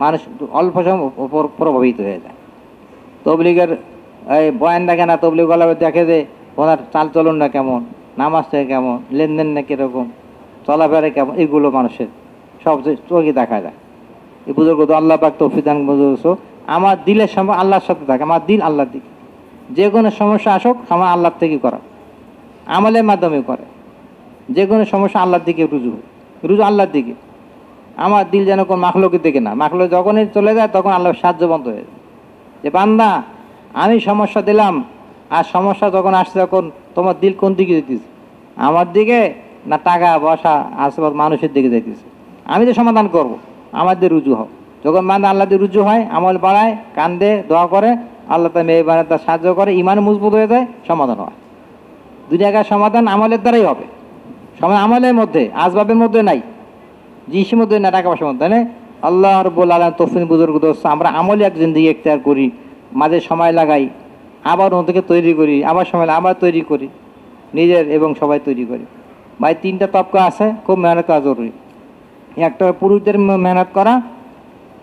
মানুষ অল্প সময় প্রভাবিত হয়ে যায়। তবলিগের এই বয়ান দেখে না, তবলিগ দেখে যে ওনার চাল চলন না কেমন, নামাজটা কেমন, লেনদেন না কীরকম, চলাফেরা কেমন, এগুলো মানুষের সব চোখে দেখা যায়। এই বুজুর্গ তো আল্লাহ পাক তৌফিক দান বুজুর্গ। আমার দিলের সম্পর্ক আল্লাহর সাথে থাকে, আমার দিল আল্লাহর দিকে, যে কোনো সমস্যা আসুক আমার আল্লাহর থেকে করা, আমলের মাধ্যমে করে, যে কোনো সমস্যা আল্লাহর দিকে রুজু আল্লাহর দিকে। আমার দিল যেন কোন মাখলুকের দিকে না, মাখলুক যখনই চলে যায় তখন আল্লাহর সাহায্য বন্ধ হয়ে যায়, যে বান্দা আমি সমস্যা দিলাম, আর সমস্যা যখন আসছে তখন তোমার দিল কোন দিকে যেতেছে, আমার দিকে না টাকা পয়সা আশেপাশে মানুষের দিকে যেতেছে? আমি তো সমাধান করব, আমার দিয়ে রুজু হও। যখন মানে আল্লাহ দিয়ে রুজু হয়, আমল বাড়ায়, কান্দে, দোয়া করে, আল্লাহ তার মেয়ে বাড়ায়, তার সাহায্য করে, ইমান মজবুত হয়ে যায়, সমাধান হয়। দুনিয়াকার সমাধান আমলের দ্বারাই হবে। আমলের মধ্যে, আসবাবের মধ্যে নাই, জিনিসের মধ্যে না, টাকা পয়সার মধ্যে নেই। আল্লাহ রাব্বুল আলামিন তৌফিক বুজুর্গ দোস্ত, আমরা আমলে এক জিন্দেগি ইখতিয়ার করি, মাঝে সময় লাগাই, আবার ওদেরকে তৈরি করি, আবার সময় আবার তৈরি করি, নিজের এবং সবাই তৈরি করি। ভাই 3টা তবকা আছে, খুব মেহনত করা জরুরি। একটা পুরুষদের মেহনত করা,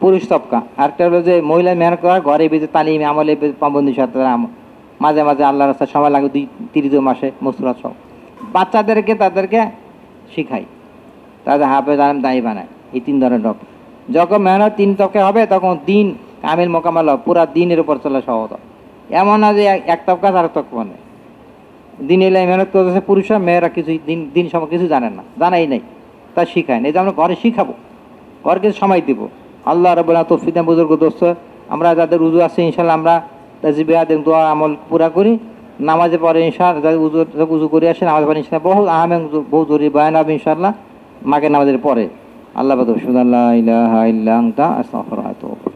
পুরুষ তবকা। আরেকটা হলো যে মহিলা মেহনত করা, ঘরে বেঁচে তালিম আমলে পাবন্দির সাথে মাঝে মাঝে আল্লাহ রাস্তায় সময় লাগে 30 মাসে মসুরাত সব। বাচ্চাদেরকে তাদেরকে শিখাই, তাদের হাফেজ আলেম দায়ী বানায়। এই 3 ধরনের রব। যখন মেহনত 3 তবকা হবে তখন দিন কামিল মোকাম্মল হবে, পুরা দিনের উপর চলা সহজ হবে। এমন না যে এক তবকা আর তবকা নেই। দিন এলে মেহনত করতেছে পুরুষরা, মেয়েরা কিছু দিন সময় কিছু জানেন না, জানাই নাই, তা শিখায় না। এই যে আমরা ঘরে শিখাবো, ঘরে কিছু সময় দিব। আল্লাহ রাব্বুল আলামিন তৌফিক দেন বুজুর্গ দোস্ত। আমরা যাদের উজু আছে ইনশাল্লাহ আমরা তাজবিহাত দোয়া আমল পুরা করি। নামাজে পরে ইনশাআল্লাহ যাদের উজু করে আসে, নামাজে পরে ইনশাআল্লাহ বহু আহম বহু জরুরি বয়ান হবে ইনশাআল্লাহ মাকে নামাজের পরে। আল্লাহ বাদ সুবহানাল্লাহ ইলাহা ইল্লা আনতা আস্তাগফিরুকা ওয়া আতুবু ইলাইক।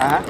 হ্যাঁ